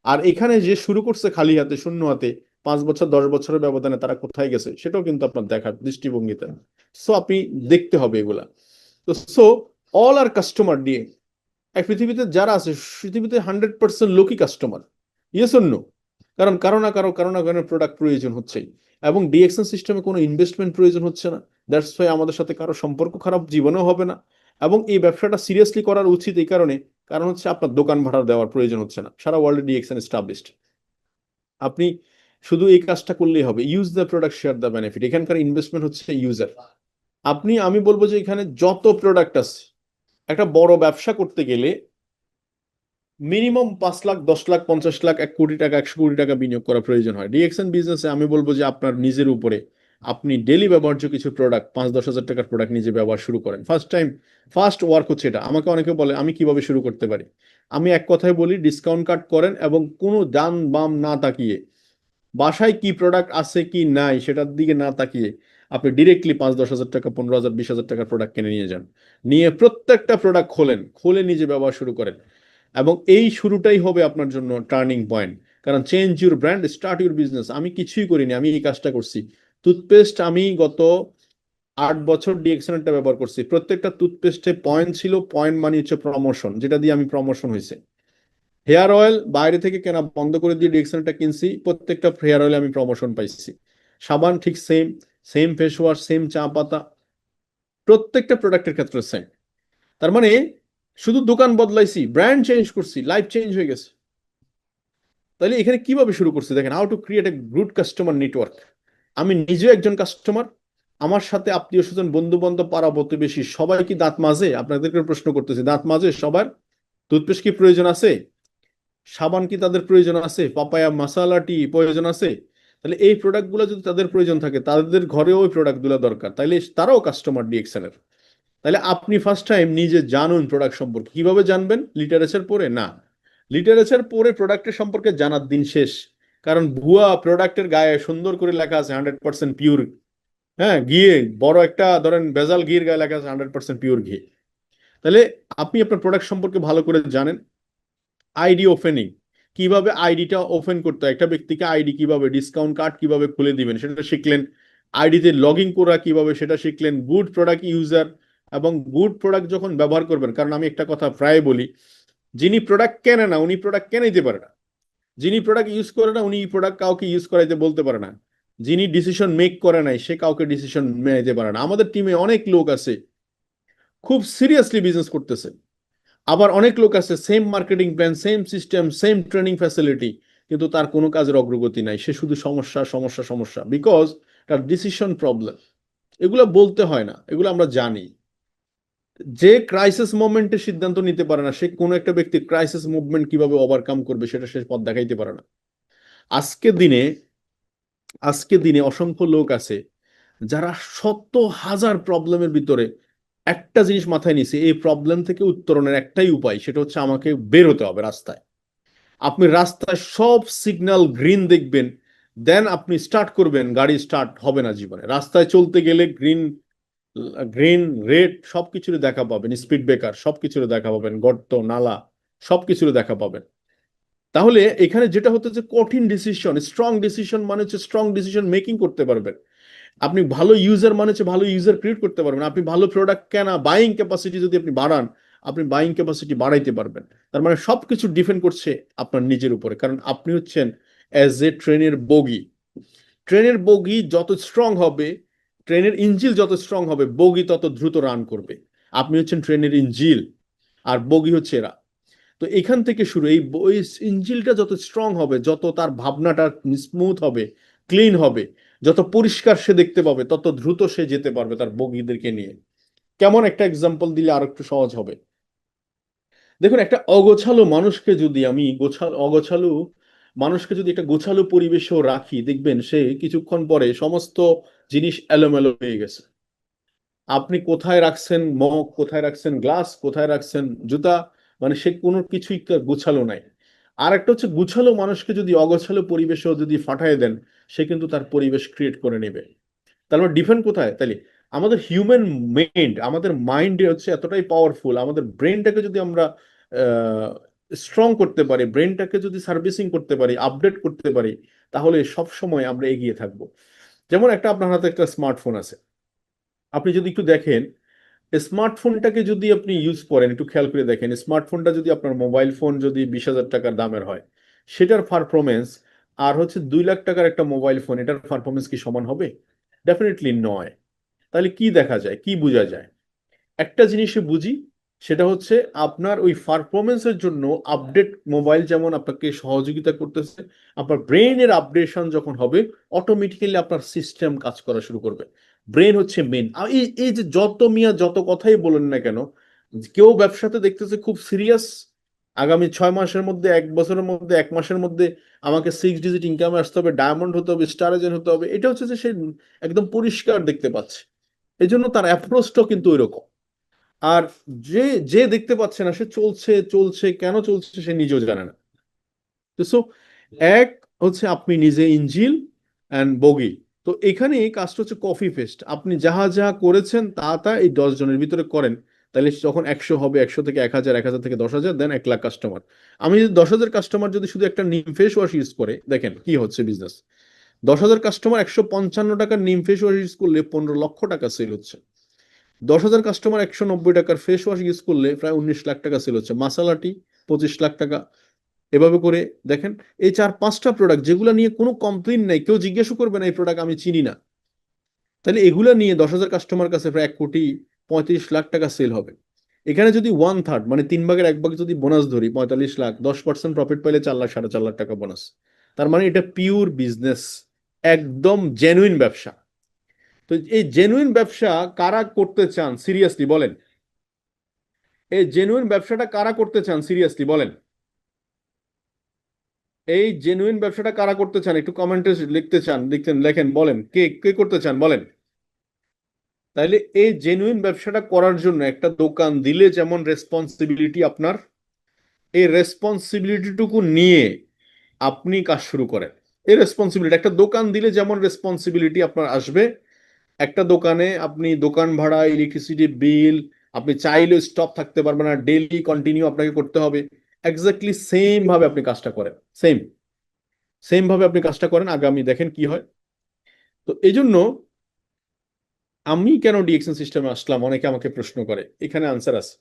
আর এখানে যে শুরু করছে খালি হাতে, শূন্য হাতে, 5 বছর 10 বছরের ব্যবধানে তারা কোথায় গেছে সেটাও কিন্তু আপনার দেখার দৃষ্টিভঙ্গিতে। সো আপনি দেখতে হবে এগুলা। তো সো অল আর কাস্টমার দিয়ে, এক পৃথিবীতে যারা আছে, পৃথিবীতে 100% লোকই কাস্টমার। Yes or no? কারণ কারো না কারো প্রোডাক্ট প্রয়োজন হচ্ছেই, এবং ডিএক্সএন সিস্টেমে কোনো ইনভেস্টমেন্ট প্রয়োজন হচ্ছে না। দ্যাটস ওয়াই আমাদের সাথে কারো সম্পর্ক খারাপ জীবনেও হবে না। এবং এই ব্যবসাটা সিরিয়াসলি করার উচিত এই কারণে, কারণ হচ্ছে আপনার দোকান ভাড়া দেওয়ার প্রয়োজন হচ্ছে না, সারা ওয়ার্ল্ডে ডিএক্সএন এস্টাবলিশড। আপনি শুধু এই কাজটা করলেই হবে, use the product, share the benefit. এখানকার ইনভেস্টমেন্ট হচ্ছে ইউজার। আমি বলবো যে এখানে যত প্রোডাক্ট আছে, একটা বড় ব্যবসা করতে গেলে মিনিমাম 5 লাখ, 10 লাখ, 50 লাখ, 1 কোটি টাকা, 100 কোটি টাকা বিনিয়োগ করা প্রয়োজন হয়। ডিএক্সএন বিজনেসে আমি বলবো যে আপনার নিজের উপরে, আপনি ডেলি ব্যবহার্য কিছু প্রোডাক্ট, 5-10 হাজার টাকার প্রোডাক্ট নিজে ব্যবহার শুরু করেন। ফার্স্ট ওয়ার্ক হচ্ছে এটা। আমাকে অনেকে বলে আমি কিভাবে শুরু করতে পারি, আমি এক কথায় বলি, ডিসকাউন্ট কার্ড করেন এবং কোনো ডান বাম না তাকিয়ে, বাসায় কি প্রোডাক্ট আছে কি নাই সেটার দিকে না তাকিয়ে আপনি ডিরেক্টলি 5-10 হাজার টাকা, 15,000, 20,000 টাকার প্রোডাক্ট কিনে নিয়ে যান, নিয়ে প্রত্যেকটা প্রোডাক্ট খোলেন, খুলে নিজে ব্যবহার শুরু করেন। এবং এই শুরুটাই হবে আপনার জন্য টার্নিং পয়েন্ট। কারণ change your brand, start your business. আমি কিছুই করিনি, আমি এই কাজটা করছি। টুথপেস্ট আমি গত 8 বছর ডিএক্সএনটা ব্যবহার করছি। প্রত্যেকটা টুথপেস্টে পয়েন্ট ছিল, পয়েন্ট মানে হচ্ছে প্রমোশন, যেটা দিয়ে আমি প্রমোশন হয়েছে। হেয়ার অয়েল বাইরে থেকে কেনা বন্ধ করে দিয়ে ডিএক্সএনটা কিনছি, প্রত্যেকটা হেয়ার অয়েলে আমি প্রমোশন পাইছি। সাবান ঠিক same, same face wash, same চা পাতা, প্রত্যেকটা প্রোডাক্টের ক্ষেত্রে সেম। তার মানে শুধু দোকান বদলাইছি, ব্র্যান্ড চেঞ্জ করছি, লাইফ চেঞ্জ হয়ে গেছে। তাহলে এখানে কিভাবে শুরু করছি দেখেন, how to create a good customer network. আমি নিজে একজন কাস্টমার, আমার সাথে আত্মীয় স্বজন, বন্ধু বান্ধব, পাড়া প্রতিবেশী সবাই কি দাঁত মাজে? আপনাদেরকে প্রশ্ন করতেছি, দাঁত মাজে সবার? টুথপেস্ট কি প্রয়োজন আছে? সাবান কি তাদের প্রয়োজন আছে? পাপায়া মশালা টি প্রয়োজন আছে? তাহলে এই প্রোডাক্টগুলো যদি তাদের প্রয়োজন থাকে, তাদের ঘরেও ওই প্রোডাক্টগুলো দরকার, তাহলে তারাও কাস্টমার ডিএক্সএন এর। তাহলে আপনি ফার্স্ট টাইম নিজে জানুন প্রোডাক্ট সম্পর্কে। কিভাবে জানবেন? লিটারেচার পড়ে না, লিটারেচার পড়ে প্রোডাক্টের সম্পর্কে জানার দিন শেষ। কারণ ভুয়া প্রোডাক্টের গায়ে সুন্দর করে লেখা আছে 100% পিওর, হ্যাঁ, ঘিয়ে, বড় একটা ধরেন ভেজাল ঘির গায়ে লেখা আছে 100% পিওর ঘি। তাহলে আপনি আপনার প্রোডাক্ট সম্পর্কে ভালো করে জানেন। আইডি ওপেনিং, কিভাবে আইডিটা ওপেন করতে হয়, একটা ব্যক্তিকে আইডি কিভাবে, ডিসকাউন্ট কার্ড কিভাবে খুলে দিবেন সেটা শিখলেন। আইডিতে লগ ইন করা কিভাবে সেটা শিখলেন। গুড প্রোডাক্ট ইউজার, এবং গুড প্রোডাক্ট যখন ব্যবহার করবেন, কারণ আমি একটা কথা প্রায় বলি, যিনি প্রোডাক্ট কেনে না উনি প্রোডাক্ট কেনাইতে পারে না, যিনি প্রোডাক্ট ইউজ করে না উনি প্রোডাক্ট কাউকে ইউজ করাইতে বলতে পারে না, যিনি ডিসিশন মেক করে নাই সে কাউকে ডিসিশন নিতে পারে না। আমাদের টিমে অনেক লোক আছে খুব সিরিয়াসলি বিজনেস করতেছে, আবার অনেক লোক আছে same marketing plan, same system, same training facility, কিন্তু তার কোনো কাজের অগ্রগতি নাই, সে শুধু সমস্যা সমস্যা সমস্যা, বিকজ তার ডিসিশন প্রবলেম। এগুলো বলতে হয় না, এগুলো আমরা জানি। যে ক্রাইসিস মোমেন্টে সিদ্ধান্ত নিতে পারে না, সে কোনো একটা ব্যক্তি ক্রাইসিস মুভমেন্ট কিভাবে ওভারকাম করবে সেটা সে পথ দেখাইতে পারে না। আজকে দিনে আজকে দিনে অসংখ্য লোক আছে যারা শত হাজার প্রবলেমের ভিতরে একটা জিনিস মাথায় নিছে, এই প্রবলেম থেকে উত্তরণের একটাই উপায়, সেটা হচ্ছে আমাকে বের হতে হবে রাস্তায়। আপনি রাস্তায় সব সিগন্যাল গ্রিন দেখবেন, দেন আপনি স্টার্ট করবেন, গাড়ি স্টার্ট হবে না জীবনে। রাস্তায় চলতে গেলে গ্রিন, গ্রিন রেড সবকিছুর দেখা পাবেন, স্পিড ব্রেকার সবকিছুর দেখা পাবেন, গর্ত নালা সবকিছুর দেখা পাবেন। তাহলে এখানে যেটা হতো যে কঠিন ডিসিশন, স্ট্রং ডিসিশন মানে হচ্ছে স্ট্রং ডিসিশন মেকিং করতে পারবেন আপনি। ভালো ইউজার মানে হচ্ছে ভালো ইউজার ক্রিয়েট করতে পারবেন আপনি। ভালো প্রোডাক্ট কেনা, বাইং ক্যাপাসিটি যদি আপনি বাড়ান, আপনি বাইং ক্যাপাসিটি বাড়াইতে পারবেন। তার মানে সবকিছু ডিপেন্ড করছে আপনার নিজের উপরে, কারণ আপনি হচ্ছেন অ্যাজ এ ট্রেনের বগি। ট্রেনের বগি যত স্ট্রং হবে, ট্রেনের ইঞ্জিল যত স্ট্রং হবে, বগি তত দ্রুত রান করবে। আপনি হচ্ছেন ট্রেনের ইঞ্জিল, আর বগি হচ্ছে এরা। তো এখান থেকে শুরু, এই ইঞ্জিলটা যত স্ট্রং হবে, যত তার ভাবনাটা স্মুথ হবে, ক্লিন হবে, যত পরিষ্কার সে দেখতে পাবে, তত দ্রুত সে যেতে পারবে তার বগিদেরকে নিয়ে। কেমন একটা এক্সাম্পল দিলে আর একটু সহজ হবে। দেখুন, একটা অগোছালো মানুষকে যদি আমি অগোছালো মানুষকে যদি একটা গোছালো পরিবেশেও রাখি, দেখবেন সে কিছুক্ষণ পরে সমস্ত জিনিস এলোমেলো হয়ে গেছে। আপনি কোথায় রাখছেন মগ, কোথায় রাখছেন গ্লাস, কোথায় রাখছেন জুতা, মানে সে কোনো কিছুই গুছালো নাই। আর একটা হচ্ছে গুছালো মানুষকে যদি অগোছালো পরিবেশেও যদি ফাটায় দেন, সে কিন্তু তার পরিবেশ ক্রিয়েট করে নেবে। তাহলে ডিফারেন্ট কোথায়? তাহলে আমাদের হিউম্যান মাইন্ড, আমাদের মাইন্ড হচ্ছে এতটাই পাওয়ারফুল, আমাদের ব্রেনটাকে যদি আমরা স্ট্রং করতে পারি, ব্রেনটাকে যদি সার্ভিসিং করতে পারি, আপডেট করতে পারি, তাহলে সব সময় আমরা এগিয়ে থাকবো। যেমন একটা আপনার হাতে একটা স্মার্টফোন আছে, আপনি যদি একটু দেখেন স্মার্টফোনটাকে যদি আপনি ইউজ করেন, একটু খেয়াল করে দেখেন, স্মার্টফোনটা যদি আপনার মোবাইল ফোন যদি 20,000 টাকার দামের হয়, সেটার পারফরমেন্স আর হচ্ছে 2 লাখ টাকার একটা মোবাইল ফোন, এটার পারফরমেন্স কি সমান হবে? ডেফিনেটলি নয়। তাহলে কি দেখা যায়, কি বোঝা যায়? একটা জিনিসে বুঝি, সেটা হচ্ছে আপনার ওই পারফরমেন্সের জন্য আপডেট মোবাইল যেমন আপনাকে সহযোগিতা করতেছে, আপনার ব্রেনের আপডেশন যখন হবে, অটোমেটিক্যালি আপনার সিস্টেম কাজ করা শুরু করবে। ব্রেন হচ্ছে মেন। এই এই যে যত মিয়া যত কথাই বলেন না কেন, কেউ ব্যবসাতে দেখতেছে খুব সিরিয়াস, আগামী 6 মাসের মধ্যে, 1 বছরের মধ্যে, 1 মাসের মধ্যে আমাকে 6 ডিজিট ইনকামে আসতে হবে, ডায়মন্ড হতে হবে, স্টার এজেন্ট হতে হবে, এটা হচ্ছে যে সে একদম পরিষ্কার দেখতে পাচ্ছে। এই জন্য তার অ্যাপ্রোচটাও কিন্তু ওইরকম। আর যে যে দেখতে পাচ্ছে না, সে চলছে চলছে, কেন চলছে সে নিজেও জানে না। তো সো এক হচ্ছে আপনি নিজে ইঞ্জিল অ্যান্ড বগি। তো এখানে এই কাজটা হচ্ছে কফি পেস্ট, আপনি যাহা যাহা করেছেন তা তা এই 10 জনের ভিতরে করেন, তাহলে যখন 100 হবে, 100 থেকে 1,000, 1,000 থেকে 10,000, দেন 1 লাখ কাস্টমার। আমি যদি 10,000 কাস্টমার যদি শুধু একটা নিম ফেস ওয়াশ ইউজ করে, দেখেন কি হচ্ছে বিজনেস। 10,000 কাস্টমার 155 টাকার নিম ফেস ওয়াশ ইউজ করলে 15 লক্ষ টাকা সেল হচ্ছে। 10,000 কাস্টমার 190 টাকার ফেস ওয়াশ ইউজ করলে প্রায় 19 লাখ টাকা সেল হচ্ছে। মাসালাটি 25 লাখ টাকা। এভাবে করে দেখেন, এই 4-5টা প্রোডাক্ট যেগুলো নিয়ে কোনো কমপ্লেন নাই, কেউ জিজ্ঞেসও করবে না এই প্রোডাক্ট আমি চিনি না, তাহলে এগুলো নিয়ে 10,000 কাস্টমার কাছে প্রায় 1,35 লাখ টাকা সেল হবে। এখানে যদি 1/3 মানে 3 ভাগের 1 ভাগ যদি বোনাস ধরি, 45 লাখ, 10% প্রফিট পাইলে 4 লাখ, 4.5 লাখ টাকা বোনাস। তার মানে এটা পিওর বিজনেস, একদম জেনুইন ব্যবসা। তো এই জেনুইন ব্যবসা কারা করতে চান সিরিয়াসলি বলেন? এই জেনুইন ব্যবসাটা কারা করতে চান সিরিয়াসলি বলেন? এই জেনুইন ব্যবসাটা কারা করতে চান একটু কমেন্টে লিখতে চান, লিখতেন, লেখেন, বলেন কে কে করতে চান বলেন। তাইলে এই জেনুইন ব্যবসাটা করার জন্য একটা দোকান দিলে যেমন রেসপন্সিবিলিটি আপনার, এই রেসপন্সিবিলিটিটুকু নিয়ে আপনি কাজ শুরু করেন। এই রেসপন্সিবিলিটি একটা দোকান দিলে যেমন রেসপন্সিবিলিটি আপনার আসবে, একটা দোকানে আপনি দোকান ভাড়া, ইলেকট্রিসিটি বিল, আপনি চাইলেও স্টপ থাকতে পারবেন না, ডেইলি কন্টিনিউ আপনাকে করতে হবে। এক্স্যাক্টলি সেম ভাবে আপনি কাজটা করেন, সেম সেম ভাবে আপনি কাজটা করেন, আগামী দেখেন কি হয়। তো এই জন্য আমি কেন ডিএক্সএন সিস্টেমে আসলাম, অনেকে আমাকে প্রশ্ন করে, এখানে আনসার আছে।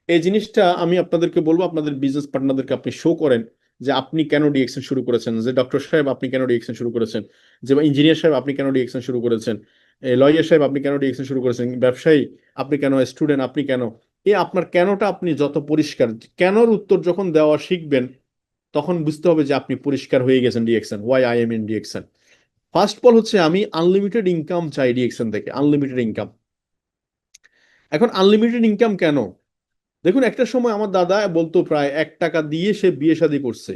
এই জিনিসটা আমি আপনাদেরকে বলবো, আপনাদের বিজনেস পার্টনারদেরকে আপনি শো করেন যে আপনি কেন ডিএকশন শুরু করেছেন, যে ডক্টর সাহেব আপনি কেন ডিএকশন শুরু করেছেন, যে ইঞ্জিনিয়ার সাহেব আপনি কেন ডিএকশন শুরু করেছেন, লয়ার সাহেব আপনি কেন ডিএকশন শুরু করেছেন, ব্যবসায়ী আপনি কেন, স্টুডেন্ট আপনি কেন। এই আপনার কেনটা আপনি যত পরিষ্কার, কেনর উত্তর যখন দেওয়া শিখবেন তখন বুঝতে হবে যে আপনি পরিষ্কার হয়ে গেছেন DXN, why I am in DXN. First of all হচ্ছে আমি আনলিমিটেড ইনকাম চাই ডিএকশন থেকে, আনলিমিটেড ইনকাম। এখন আনলিমিটেড ইনকাম কেন? দেখুন, একটা সময় আমার দাদা বলতো প্রায় 1 টাকা দিয়ে সে বিয়ে শাদী করছে।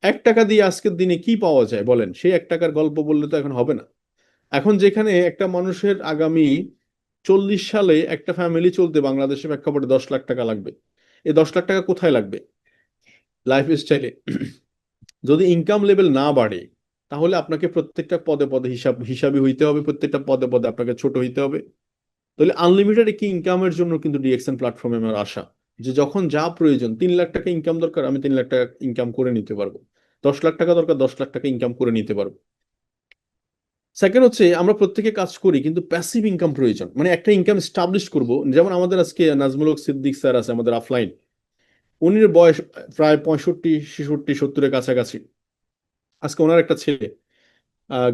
1 টাকা দিয়ে আজকের দিনে কি পাওয়া যায় বলেন? সেই 1 টাকার গল্প বললে তো এখন হবে না। এখন যেখানে একটা মানুষের আগামী 40 সালে একটা ফ্যামিলি চলতে বাংলাদেশে প্রেক্ষাপটে 10 লাখ টাকা লাগবে। এই 10 লাখ টাকা কোথায় লাগবে? লাইফ স্টাইলে। যদি ইনকাম লেভেল না বাড়ে তাহলে আপনাকে প্রত্যেকটা পদে পদে হিসাবি হইতে হবে, প্রত্যেকটা পদে পদে আপনাকে ছোট হইতে হবে। তাহলে আনলিমিটেড একটি ইনকামের জন্য কিন্তু ডিএক্সএন প্ল্যাটফর্মে আমার আশা, যে যখন যা প্রয়োজন, 3 লাখ টাকা ইনকাম দরকার আমি 3 লাখ টাকা ইনকাম করে নিতে পারবো, 10 লাখ টাকা দরকার 10 লাখ টাকা ইনকাম করে নিতে পারবো। সেকেন্ড হচ্ছে আমরা প্রত্যেকে কাজ করি কিন্তু প্যাসিভ ইনকাম প্রয়োজন, মানে একটা ইনকাম স্টাবলিশ করব। যেমন আমাদের আজকে নাজমুল হক সিদ্দিক স্যার আছে আমাদের অফলাইন, উনির বয়স প্রায় 65, 66, 70-এর কাছাকাছি। আজকে ওনার একটা ছেলে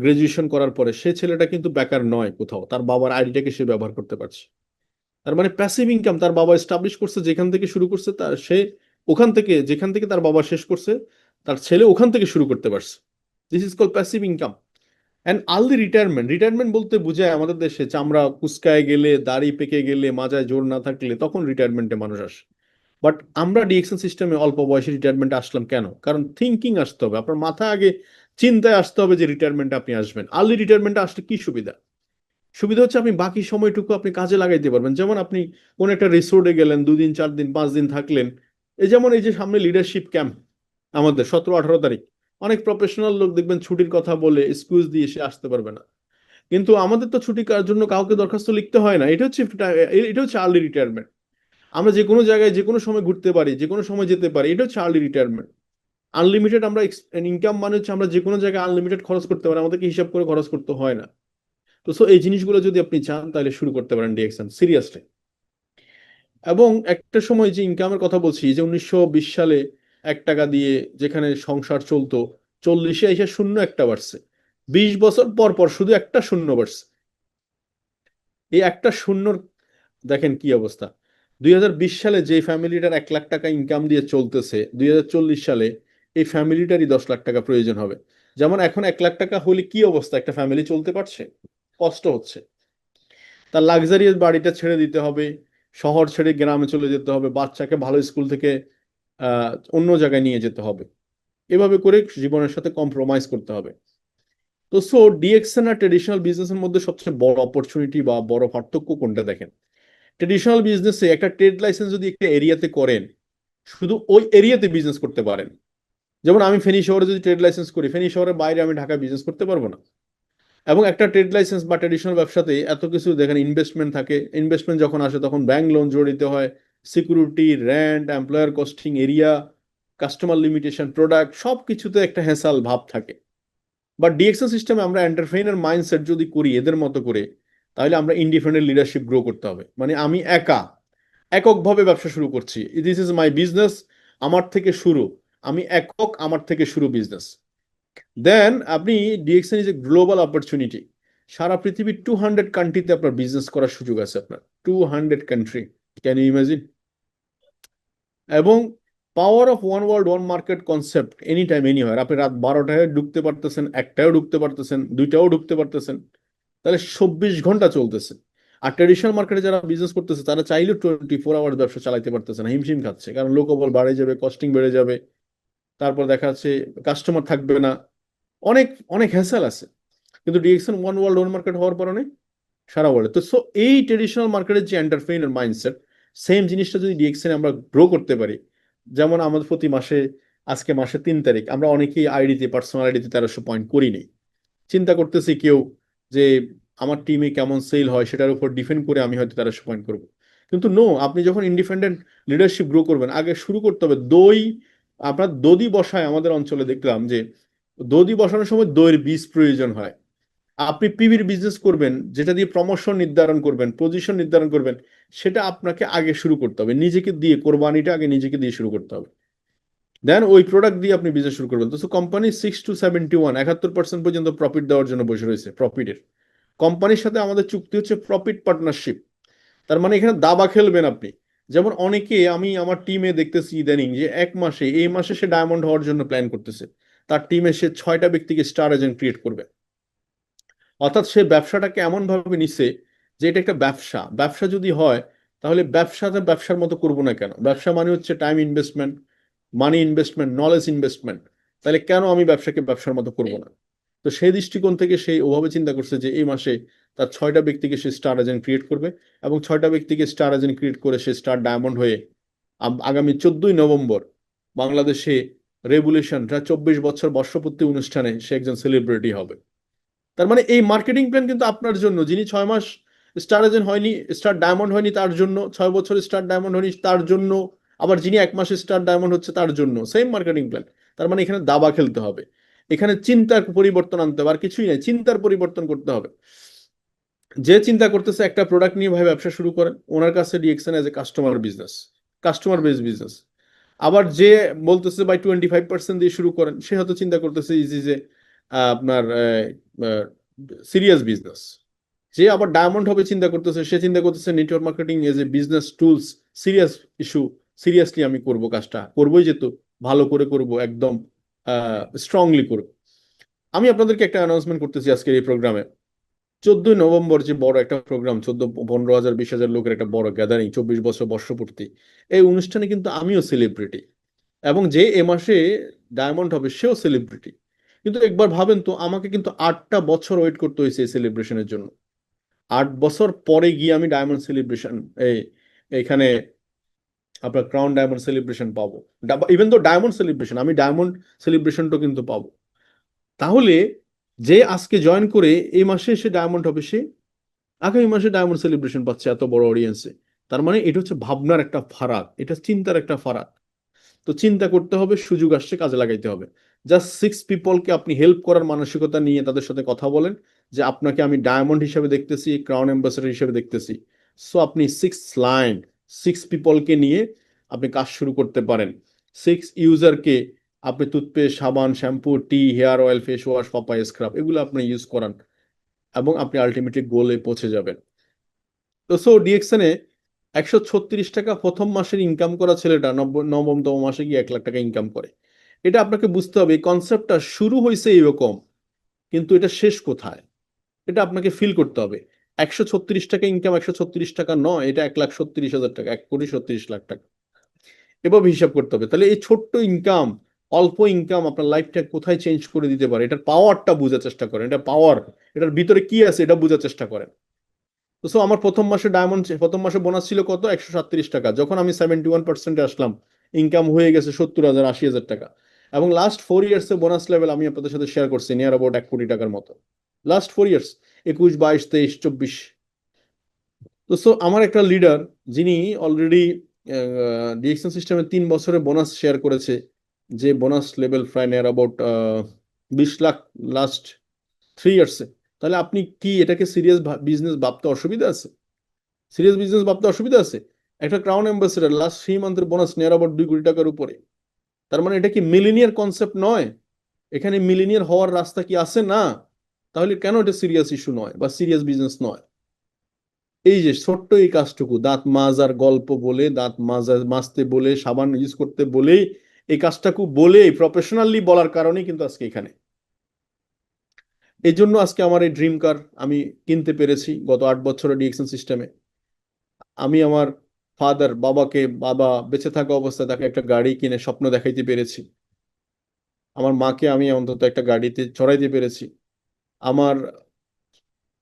গ্রাজুয়েশন করার পরে, সে ছেলেটা কিন্তু বেকার নয়, কোথাও তার বাবার আইডিটাকে সে ব্যবহার করতে পারছে। তার মানে প্যাসিভ ইনকাম তার বাবা এস্টাবলিশ করছে, যেখান থেকে শুরু করছে তার সে ওখান থেকে, যেখান থেকে তার বাবা শেষ করছে তার ছেলে ওখান থেকে শুরু করতে পারছে। This is call passive income. And early retirement, retirement বলতে বোঝায় আমাদের দেশে চামড়া কুচকায় গেলে, দাড়ি পেকে গেলে, মাজায় জোর না থাকলে তখন রিটায়ারমেন্টে মানুষ আসে। বাট আমরা ডিএক্সএল সিস্টেমে অল্প বয়সে রিটায়ারমেন্টে আসলাম কেন? কারণ থিঙ্কিং আসতে হবে, আপনার মাথা আগে চিন্তায় আসতে হবে যে রিটায়ারমেন্টে আপনি আসবেন। আর্লি রিটায়ারমেন্টে আসলে কি সুবিধা? সুবিধা হচ্ছে আপনি বাকি সময়টুকু আপনি কাজে লাগাইতে পারবেন। যেমন আপনি কোন একটা রিসোর্টে গেলেন, 2 দিন 4 দিন 5 দিন থাকলেন। এই যেমন এই যে সামনে লিডারশিপ ক্যাম্প আমাদের 17-18 তারিখ, অনেক প্রফেশনাল লোক দেখবেন ছুটির কথা বলে এক্সকিউজ দিয়ে সে আসতে পারবে না। কিন্তু আমাদের তো ছুটি কার জন্য কাউকে দরখাস্ত লিখতে হয় না। এটা হচ্ছে আর্লি রিটায়ারমেন্ট। আমরা যে কোনো জায়গায় যে কোনো সময় ঘুরতে পারি, যে কোনো সময় যেতে পারি, এটা হচ্ছে আর্লি রিটায়ারমেন্ট। আনলিমিটেড আমরা ইনকাম মানে হচ্ছে আমরা যে কোনো জায়গায় আনলিমিটেড খরচ করতে পারি, আমাদেরকে হিসাব করে খরচ করতে হয় না। তো সো এই জিনিসগুলো যদি আপনি চান তাহলে শুরু করতে পারেন ডিএক্সএন সিরিয়াসলি। এবং একটা সময় যে ইনকামের কথা বলছি, যে 1920 সালে 1 টাকা দিয়ে যেখানে সংসার চলতো, 40-এ এসে শূন্য একটা বাড়ছে। 20 বছর পর পর শুধু একটা শূন্য বাড়ছে। এই একটা শূন্যর দেখেন কি অবস্থা। 2020 সালে যে ফ্যামিলিটার 1 লাখ টাকা ইনকাম দিয়ে চলতেছে, 2040 সালে এই ফ্যামিলিটারই 10 লাখ টাকা প্রয়োজন হবে। যেমন এখন 1 লাখ টাকা হলে কি অবস্থা, একটা ফ্যামিলি চলতে পারছে? কষ্ট হচ্ছে। তার লাক্সারিয়াস বাড়িটা ছেড়ে দিতে হবে, শহর ছেড়ে গ্রামে চলে যেতে হবে, বাচ্চাকে ভালো স্কুল থেকে অন্য জায়গায় নিয়ে যেতে হবে। এভাবে করে জীবনের সাথে কম্প্রোমাইজ করতে হবে। তো সো ডিএক্সএন আর ট্রেডিশনাল বিজনেসের মধ্যে সবচেয়ে বড় অপরচুনিটি বা বড় পার্থক্য কোনটা দেখেন? ট্রেডিশনাল বিজনেসে একটা ট্রেড লাইসেন্স যদি একটা এরিয়াতে করেন, শুধু ওই এরিয়াতে বিজনেস করতে পারেন। যেমন আমি ফেনী শহরে যদি ট্রেড লাইসেন্স করি, ফেনী শহরের বাইরে আমি ঢাকায় বিজনেস করতে পারবো না। এবং একটা ট্রেড লাইসেন্স বা ট্রেডিশনাল ব্যবসাতে এত কিছু দেখেন, ইনভেস্টমেন্ট থাকে। ইনভেস্টমেন্ট যখন আসে তখন ব্যাংক লোন জড়িত হয়, security, rent, employer costing, area, customer limitation, product, সব কিছুতে একটা হেসাল ভাব থাকে। বা ডিএক্সএল সিস্টেমে আমরা এন্টারপ্রেনার মাইন্ডসেট যদি করি এদের মতো করে, তাহলে আমরা ইন্ডিপেন্ডেন্ট লিডারশিপ গ্রো করতে হবে। মানে আমি এককভাবে ব্যবসা শুরু করছি, দিস ইজ মাই বিজনেস, আমার থেকে শুরু, আমি একক, আমার থেকে শুরু বিজনেস। দেন আপনি, DXN is a global opportunity. সারা পৃথিবীর 200 কান্ট্রিতে আপনার বিজনেস করার সুযোগ আছে আপনার, 200 কান্ট্রি, ক্যান ইউ ইমাজিন? এবং power of one world one market concept, any time anywhere. আপনি রাত 12টায় ঢুকতে পারতেছেন, 1টায়ও ঢুকতে পারতেছেন, 2টাও ঢুকতে পারতেছেন। তাহলে 24 ঘন্টা চলতেছে। আর ট্রেডিশনাল মার্কেটে যারা বিজনেস করতেছে তারা চাইলেও 24 আওয়ার ব্যবসা চালাইতে পারতেছে না, হিমশিম খাচ্ছে। কারণ লোকবল বেড়ে যাবে, কস্টিং বেড়ে যাবে, তারপর দেখা যাচ্ছে কাস্টমার থাকবে না, অনেক অনেক হ্যাসেল আছে। কিন্তু DXN one world one market হওয়ার কারণে সারা ওয়ার্ল্ডে তো, সো এই ট্রেডিশনাল মার্কেটের যে এন্টারপ্রেনার মাইন্ডসেট, সেম জিনিসটা যদি ডিএক্সএন আমরা গ্রো করতে পারি। যেমন আমাদের প্রতি মাসে, আজকে মাসে 3 তারিখ, আমরা অনেকেই আইডিতে, পার্সোনাল আইডিতে 1300 পয়েন্ট করি নেই। চিন্তা করতেছি কেউ যে আমার টিমে কেমন সেল হয় সেটার উপর ডিপেন্ড করে আমি হয়তো 1300 পয়েন্ট করব। কিন্তু নো, আপনি যখন ইন্ডিপেন্ডেন্ট লিডারশিপ গ্রো করবেন, আগে শুরু করতে হবে দই। আপনার দধি বসায় আমাদের অঞ্চলে দেখলাম যে দধি বসানোর সময় দইয়ের বীজ প্রয়োজন হয়। আপনি পিভির বিজনেস করবেন, যেটা দিয়ে প্রমোশন নির্ধারণ করবেন, পজিশন নির্ধারণ করবেন, সেটা আপনাকে আগে শুরু করতে হবে, নিজেকে দিয়ে, কোরবানিটা আগে নিজেকে দিয়ে শুরু করতে হবে। দেন ওই প্রোডাক্ট দিয়ে আপনি বিজনেস শুরু করবেন। তো কোম্পানি 6 to 71, 71% পর্যন্ত প্রফিট দেওয়ার জন্য বসে রয়েছে, প্রফিটের। কোম্পানির সাথে আমাদের চুক্তি হচ্ছে প্রফিট পার্টনারশিপ। তার মানে এখানে দাবা খেলবেন আপনি। যেমন অনেকে আমি আমার টিমে দেখতেছি ইদানিং যে এক মাসে, এই মাসে সে ডায়মন্ড হওয়ার জন্য প্ল্যান করতেছে, তার টিমে সে 6টা ব্যক্তিকে স্টার এজেন্ট ক্রিয়েট করবে। অর্থাৎ সে ব্যবসাটাকে এমন ভাবে নিছে যে এটা একটা ব্যবসা। ব্যবসা যদি হয়, তাহলে ব্যবসাটা ব্যবসার মতো করবো না কেন? ব্যবসা মানে হচ্ছে টাইম ইনভেস্টমেন্ট, মানি ইনভেস্টমেন্ট, নলেজ ইনভেস্টমেন্ট। তাহলে কেন আমি ব্যবসাকে ব্যবসার মতো করব না? তো সেই দৃষ্টিকোণ থেকে সেই ওভাবে চিন্তা করছে যে এই মাসে তার 6টা ব্যক্তিকে সে স্টার এজেন্ট ক্রিয়েট করবে, এবং 6টা ব্যক্তিকে স্টার এজেন্ট ক্রিয়েট করে সে স্টার ডায়মন্ড হয়ে আগামী 14ই নভেম্বর বাংলাদেশে রেভুলেশন 24 বছর বর্ষপূর্তি অনুষ্ঠানে সে একজন সেলিব্রিটি হবে। তার মানে এই মার্কেটিং প্ল্যান কিন্তু আপনার জন্য, যিনি 6 মাস স্টার এজেন্ট হয়নি, স্টার ডায়মন্ড হয়নি তার জন্য, 6 বছর স্টার ডায়মন্ড হয়নি তার জন্য, আবার যিনি 1 মাসে স্টার ডায়মন্ড হচ্ছে তার জন্য সেম মার্কেটিং প্ল্যান। তার মানে এখানে দাবা খেলতে হবে, এখানে চিন্তার পরিবর্তন আনতে হবে, আর কিছুই নাই, চিন্তার পরিবর্তন করতে হবে। যে চিন্তা করতেছে একটা প্রোডাক্ট নিয়ে ভাই ব্যবসা শুরু করেন, ওনার কাছে DXN as a customer business, customer base business. আবার যে বলতেছে ভাই 25% দিয়ে শুরু করেন, সে হয়তো চিন্তা করতেছে ইজি যে আপনার সিরিয়াস বিজনেস। যে আবার ডায়মন্ড হবে চিন্তা করতেছে, সে চিন্তা করতেছে network marketing as a business tools, serious issue, seriously আমি করব, কাজটা করবোই, যেহেতু ভালো করে করব, একদম স্ট্রংলি করব। আমি আপনাদেরকে একটা অ্যানাউন্সমেন্ট করতেছি আজকের এই প্রোগ্রামে। 14ই নভেম্বর যে বড় একটা প্রোগ্রাম, 14, 15 হাজার, 20 হাজার লোকের একটা বড় গ্যাদারিং, 24 বছর বর্ষপূর্তি, এই অনুষ্ঠানে কিন্তু আমিও সেলিব্রিটি, এবং যে এ মাসে ডায়মন্ড হবে সেও সেলিব্রিটি। কিন্তু একবার ভাবেন তো, আমাকে কিন্তু 8টা বছর ওয়েট করতে হয়েছে এই সেলিব্রেশনের জন্য। 8 বছর পরে গিয়ে আমি ডায়মন্ড সেলিব্রেশন, এই এখানে আপনার ক্রাউন ডায়মন্ড সেলিব্রেশন পাবো। ইভেন তো ডায়মন্ড সেলিব্রেশন, আমি ডায়মন্ড সেলিব্রেশনটা কিন্তু পাবো। তাহলে যে আজকে জয়েন করে এই মাসে এসে ডায়মন্ড হবে, সে আগামী মাসে ডায়মন্ড সেলিব্রেশন পাচ্ছে এত বড় অডিয়েন্সে। তার মানে এটা হচ্ছে ভাবনার একটা ফারাক, এটা চিন্তার একটা ফারাক। তো চিন্তা করতে হবে, সুযোগ আসছে কাজে লাগাইতে হবে। জাস্ট 6 পিপলকে আপনি হেল্প করার মানসিকতা নিয়ে তাদের সাথে কথা বলেন যে আপনাকে আমি ডায়মন্ড হিসেবে দেখতেছি, ক্রাউন অ্যাম্বাসেডর হিসেবে দেখতেছি। সো আপনি 6 লাইন, 6 পিপলকে নিয়ে আপনি কাজ শুরু করতে পারেন। 6 ইউজারকে আপনি টুথপেস্ট, সাবান, shampoo, tea, hair oil, face wash, papaya scrub, এগুলো আপনি ইউজ করান, এবং আপনি আলটিমেটলি গোলে পৌঁছে যাবেন। তো সো ডিএকশনে 136 টাকা প্রথম মাসের ইনকাম করা ছেলেটা নবমতম মাসে গিয়ে 1 লাখ টাকা ইনকাম করে। এটা আপনাকে বুঝতে হবে, এই কনসেপ্টটা শুরু হয়েছে এরকম, কিন্তু এটা শেষ কোথায়, এটা আপনাকে ফিল করতে হবে। 136 টাকা ইনকাম 136 টাকা নয়, এটা 1,37,000 টাকা, 1,37,00,000 টাকা। এভাবে হিসাব করতে হবে। তাহলে এই ছোট্ট ইনকাম, অল্প ইনকাম আপনার লাইফটা কোথায় চেঞ্জ করে দিতে পারে, এটার পাওয়ারটা বোঝার চেষ্টা করেন। এটা পাওয়ার, এটার ভিতরে কি আছে এটা বোঝার চেষ্টা করেন। তো সো আমার প্রথম মাসে বোনাস ছিল কত? 137 টাকা। যখন আমি 71%-এ আসলাম, ইনকাম হয়ে গেছে 70,000, 80,000 টাকা। এবং লাস্ট 4 ইয়ার্স এর বোনাস লেভেল আমি আপনাদের সাথে শেয়ার করছি, নিয়ার অ্যাবাউট 1 কোটি টাকার মতো। Last 4 years, 21, 22, 23, 24। তো সো আমার একটা লিডার, যিনি অলরেডি ডিএকশন সিস্টেমে 3 বছরে বোনাস শেয়ার করেছে, যে বোনাস লেভেল প্রায় নিয়ার অ্যাবাউট 20 লাখ লাস্ট 3 ইয়ার্সে। তাহলে আপনি কি এটাকে সিরিয়াস বিজনেস ভাবতে অসুবিধা আছে? সিরিয়াস বিজনেস ভাবতে অসুবিধা আছে? একটা ক্রাউন অ্যাম্বাসেডর লাস্ট 3 মান্থের বোনাস নিয়ার অ্যাবাউট 2 কোটি টাকার উপরে। তার মানে এটা কি মিলিনিয়ার কনসেপ্ট নয়? এখানে মিলিনিয়ার হওয়ার রাস্তা কি আছে? না। তাহলে কেন এটা সিরিয়াস ইস্যু নয় বা সিরিয়াস বিজনেস নয়? এই যে ছোট্ট এই কাজটুকু, দাঁত মাজার গল্প বলে, দাঁত মাজতে বলে, সাবান ইউজ করতে বলেই, এই কাজটাকে বলে প্রফেশনালি বলার কারণেই কিন্তু আজকে এখানে। এই জন্য আজকে আমার এই ড্রিম কার আমি কিনতে পেরেছি গত 8 বছরের ডিএকশন সিস্টেমে। আমি আমার বাবা বেঁচে থাকা অবস্থায় তাকে একটা গাড়ি কিনে স্বপ্ন দেখাইতে পেরেছি। আমার মাকে আমি অন্তত একটা গাড়িতে চড়াইতে পেরেছি। আমার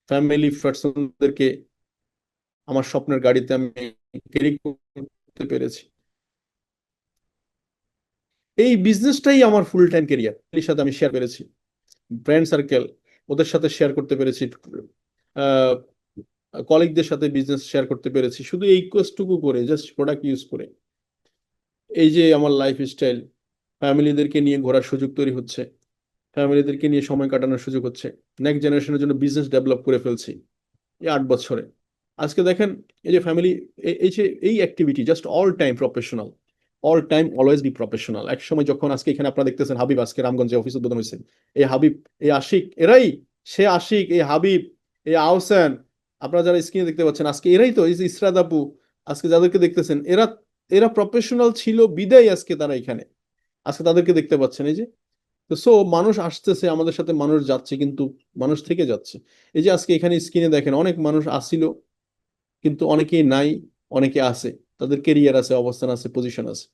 ফ্যামিলি পার্সনদেরকে আমার স্বপ্নের গাড়িতে আমি ক্যারি করতে পেরেছি। এই বিজনেসটাই আমার ফুল টাইম ক্যারিয়ার। এর সাথে আমি শেয়ার করেছি ফ্রেন্ড সার্কেল, ওদের সাথে শেয়ার করতে পেরেছি, কলিগদের সাথে বিজনেস শেয়ার করতে পেরেছি, শুধু এই কোর্সটুকু করে, জাস্ট প্রোডাক্ট ইউজ করে। এই যে আমার লাইফ স্টাইল, ফ্যামিলিদেরকে নিয়ে ঘোরার সুযোগ তৈরি হচ্ছে, ফ্যামিলিদেরকে নিয়ে সময় কাটানোর সুযোগ হচ্ছে, নেক্সট জেনারেশনের জন্য বিজনেস ডেভেলপ করে ফেলছি এই 8 বছরে। আজকে দেখেন এই যে ফ্যামিলি, এই যে এই activity just all time professional, all time always be professional. এক সময় যখন আজকে এখানে আপনারা দেখতেছেন হাবিব আজকে রামগঞ্জে অফিস উদ্বোধন হয়েছে, এই হাবিব, এই আশিক, এরাই সে আশিক, এই হাবিব, এই আহসান, আপনারা যারা স্ক্রিনে দেখতে পাচ্ছেন আজকে এরাই তো, এই যে ইসরাত আপু, আজকে যাদেরকে দেখতেছেন এরা, এরা প্রফেশনাল ছিল বিদায় আজকে তারা এখানে, আজকে তাদেরকে দেখতে পাচ্ছেন এই যে। তো সো মানুষ আসতেছে আমাদের সাথে, মানুষ যাচ্ছে, কিন্তু মানুষ থেকে যাচ্ছে। এই যে আজকে এখানে স্ক্রিনে দেখেন অনেক মানুষ আসছিল, কিন্তু অনেকেই নাই, অনেকে আছে, তাদের কেরিয়ার আছে, অবস্থান আছে, পজিশন আছে।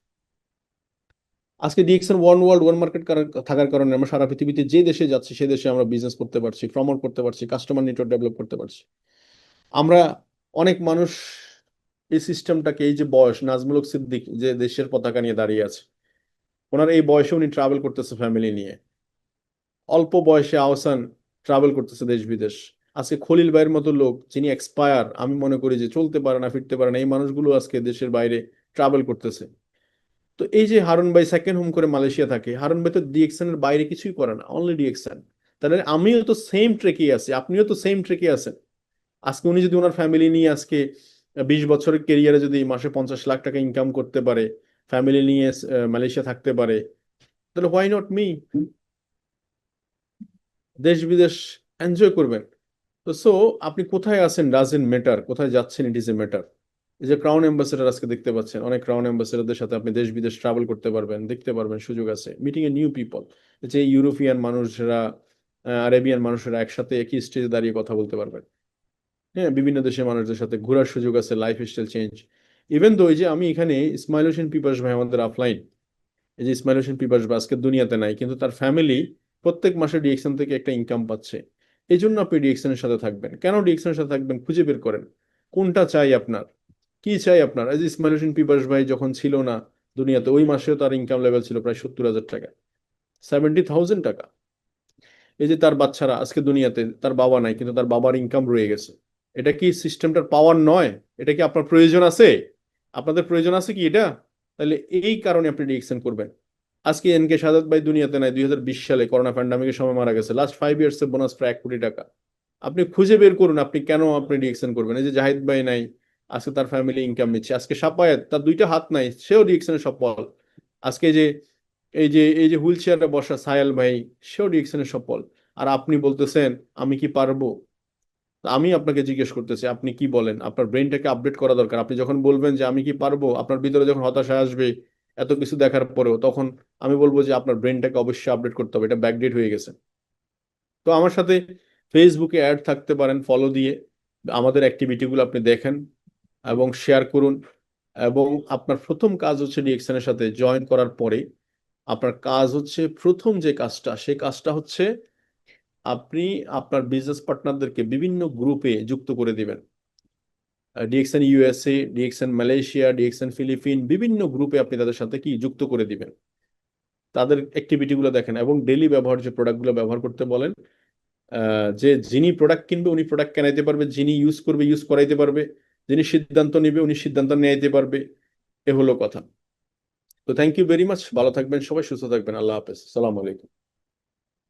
আজকে DXN one world one market থাকার কারণে আমরা সারা পৃথিবীতে যে দেশে যাচ্ছি সে দেশে আমরা বিজনেস করতে পারছি, প্রমোট করতে পারছি, কাস্টমার নেটওয়ার্ক ডেভেলপ করতে পারছি আমরা। অনেক মানুষ এই সিস্টেমটাকে, এই যে বয়স, নাজমুল হক সিদ্দিক যে দেশের পতাকা নিয়ে দাঁড়িয়ে আছে, ওনার এই বয়সে উনি ট্রাভেল করতেছে ফ্যামিলি নিয়ে। অল্প বয়সে আহসান ট্রাভেল করতেছে দেশ বিদেশ। আজকে খলিল ভাইয়ের মতো লোক যিনি এক্সপায়ার, আমি মনে করি যে চলতে পারে না, ফিরতে পারে না, এই মানুষগুলো আজকে দেশের বাইরে ট্রাভেল করতেছে। তো এই যে হারুন ভাই সেকেন্ড হোম করে মালয়েশিয়া থাকে, হারুন ভাই তো ডিএক্সএন এর বাইরে কিছুই করে না, অনলি ডিএক্সএন। তাহলে আমিও তো সেম ট্রেকে আছি, আপনিও তো সেম ট্রেকে আছেন। আজকে উনি যদি ওনার ফ্যামিলি নিয়ে আজকে 20 বছরের কেরিয়ারে যদি মাসে 50 লাখ টাকা ইনকাম করতে পারে, ফ্যামিলি নিয়ে মালয়েশিয়া থাকতে পারে, তাহলে হোয়াই নট মি? দেশ বিদেশ এনজয় করবেন। তো সো আপনি কোথায় আছেন ডাজেন্ট ম্যাটার, কোথায় যাচ্ছেন ইট ইজ এ ম্যাটার। এই যে ক্রাউন অ্যাম্বাসেডর আজকে দেখতে পাচ্ছেন, অনেক ক্রাউন অ্যাম্বাসেডরদের সাথে আপনি দেশ বিদেশ ট্রাভেল করতে পারবেন, দেখতে পারবেন, সুযোগ আছে মিটিং এ নিউ পিপল। যে ইউরোপিয়ান মানুষরা, আরেবিয়ান মানুষেরা একসাথে একই স্টেজে দাঁড়িয়ে কথা বলতে পারবেন। হ্যাঁ, বিভিন্ন দেশের মানুষদের সাথে ঘোরার সুযোগ আছে, life style change. Even though এই যে আমি এখানে, ইসমাইল হোসেন পিপাস ভাই আমাদের অফলাইন, এই যে ইসমাইল হোসেন পিপাস ভাই আজকে দুনিয়াতে নাই, কিন্তু তার ফ্যামিলি প্রত্যেক মাসে ডিএক্সএন থেকে একটা ইনকাম পাচ্ছে। এই জন্য আপনি ডিএক্সএন এর সাথে থাকবেন। কেন ডিএক্সএন এর সাথে থাকবেন? খুঁজে বের করেন কোনটা চাই আপনার, কি চাই আপনার। এই যে ইসমাইল হোসেন পিপাস ভাই যখন ছিল না দুনিয়াতে, ওই মাসেও তার ইনকাম লেভেল ছিল প্রায় 70,000 টাকা, 70,000 টাকা। এই যে তার বাচ্চারা আজকে দুনিয়াতে, তার বাবা নাই, কিন্তু তার বাবার ইনকাম রয়ে গেছে। এটা কি সিস্টেমটার পাওয়ার নয়? এটা কি আপনার প্রয়োজন আছে? আপনাদের প্রয়োজন আছে কি এটা? তাহলে এই কারণে আপনি ডিএক্সএন করবেন। আজকে এনকে সাদাত ভাই দুনিয়াতে নাই, 2020 সালে করোনা প্যান্ডামিকের সময় মারা গেছে। লাস্ট 5 ইয়ার্স এর বোনাস প্রায় 1 কোটি টাকা। আপনি খুঁজে বের করুন আপনি কেন আপনি ডিএক্সএন করবেন। এই যে জাহিদ ভাই নাই, আজকে তার ফ্যামিলি ইনকাম নিচ্ছে। আজকে সাপায়েত, তার দুইটা হাত নাই, সেও ডিএক্সএনের সফল। আজকে যে এই যে হুইল চেয়ারে বসা সায়াল ভাই, সেও ডিএক্সএনের সফল। আর আপনি বলতেছেন আমি কি পারবো? তা আমি আপনাকে জিজ্ঞেস করতেছি আপনি কি বলেন? আপনার ব্রেনটাকে আপডেট করা দরকার। আপনি যখন বলবেন যে আমি কি পারবো, আপনার ভিতরে যখন হতাশা আসবে এত কিছু দেখার পরেও, তখন আমি বলবো যে আপনার ব্রেনটাকে অবশ্যই আপডেট করতে হবে, এটা ব্যাকডেট হয়ে গেছে। তো আমার সাথে ফেসবুকে অ্যাড থাকতে পারেন ফলো দিয়ে, আমাদের অ্যাক্টিভিটিগুলো আপনি দেখেন এবং শেয়ার করুন। এবং আপনার প্রথম কাজ হচ্ছে ডিএক্সএন এর সাথে জয়েন করার পরে আপনার কাজ হচ্ছে, প্রথম যে কাজটা, সেই কাজটা হচ্ছে আপনি আপনার বিজনেস পার্টনারদেরকে বিভিন্ন গ্রুপে যুক্ত করে দিবেন। DXN USA, DXN Malaysia, DXN Philippines, বিভিন্ন গ্রুপে আপনি তাদের সাথে কি যুক্ত করে দিবেন। তাদের অ্যাক্টিভিটিগুলো দেখেন এবং ডেইলি ব্যবহার যে প্রোডাক্টগুলো ব্যবহার করতে বলেন। যে যিনি প্রোডাক্ট কিনবে উনি প্রোডাক্ট কেনাইতে পারবে, যিনি ইউজ করবে ইউজ করাইতে পারবে, যিনি সিদ্ধান্ত নেবে উনি সিদ্ধান্ত নিতে পারবে। এ হলো কথা। তো থ্যাংক ইউ ভেরি মাচ, ভালো থাকবেন সবাই, সুস্থ থাকবেন, আল্লাহ হাফেজ, সালাম আলাইকুম।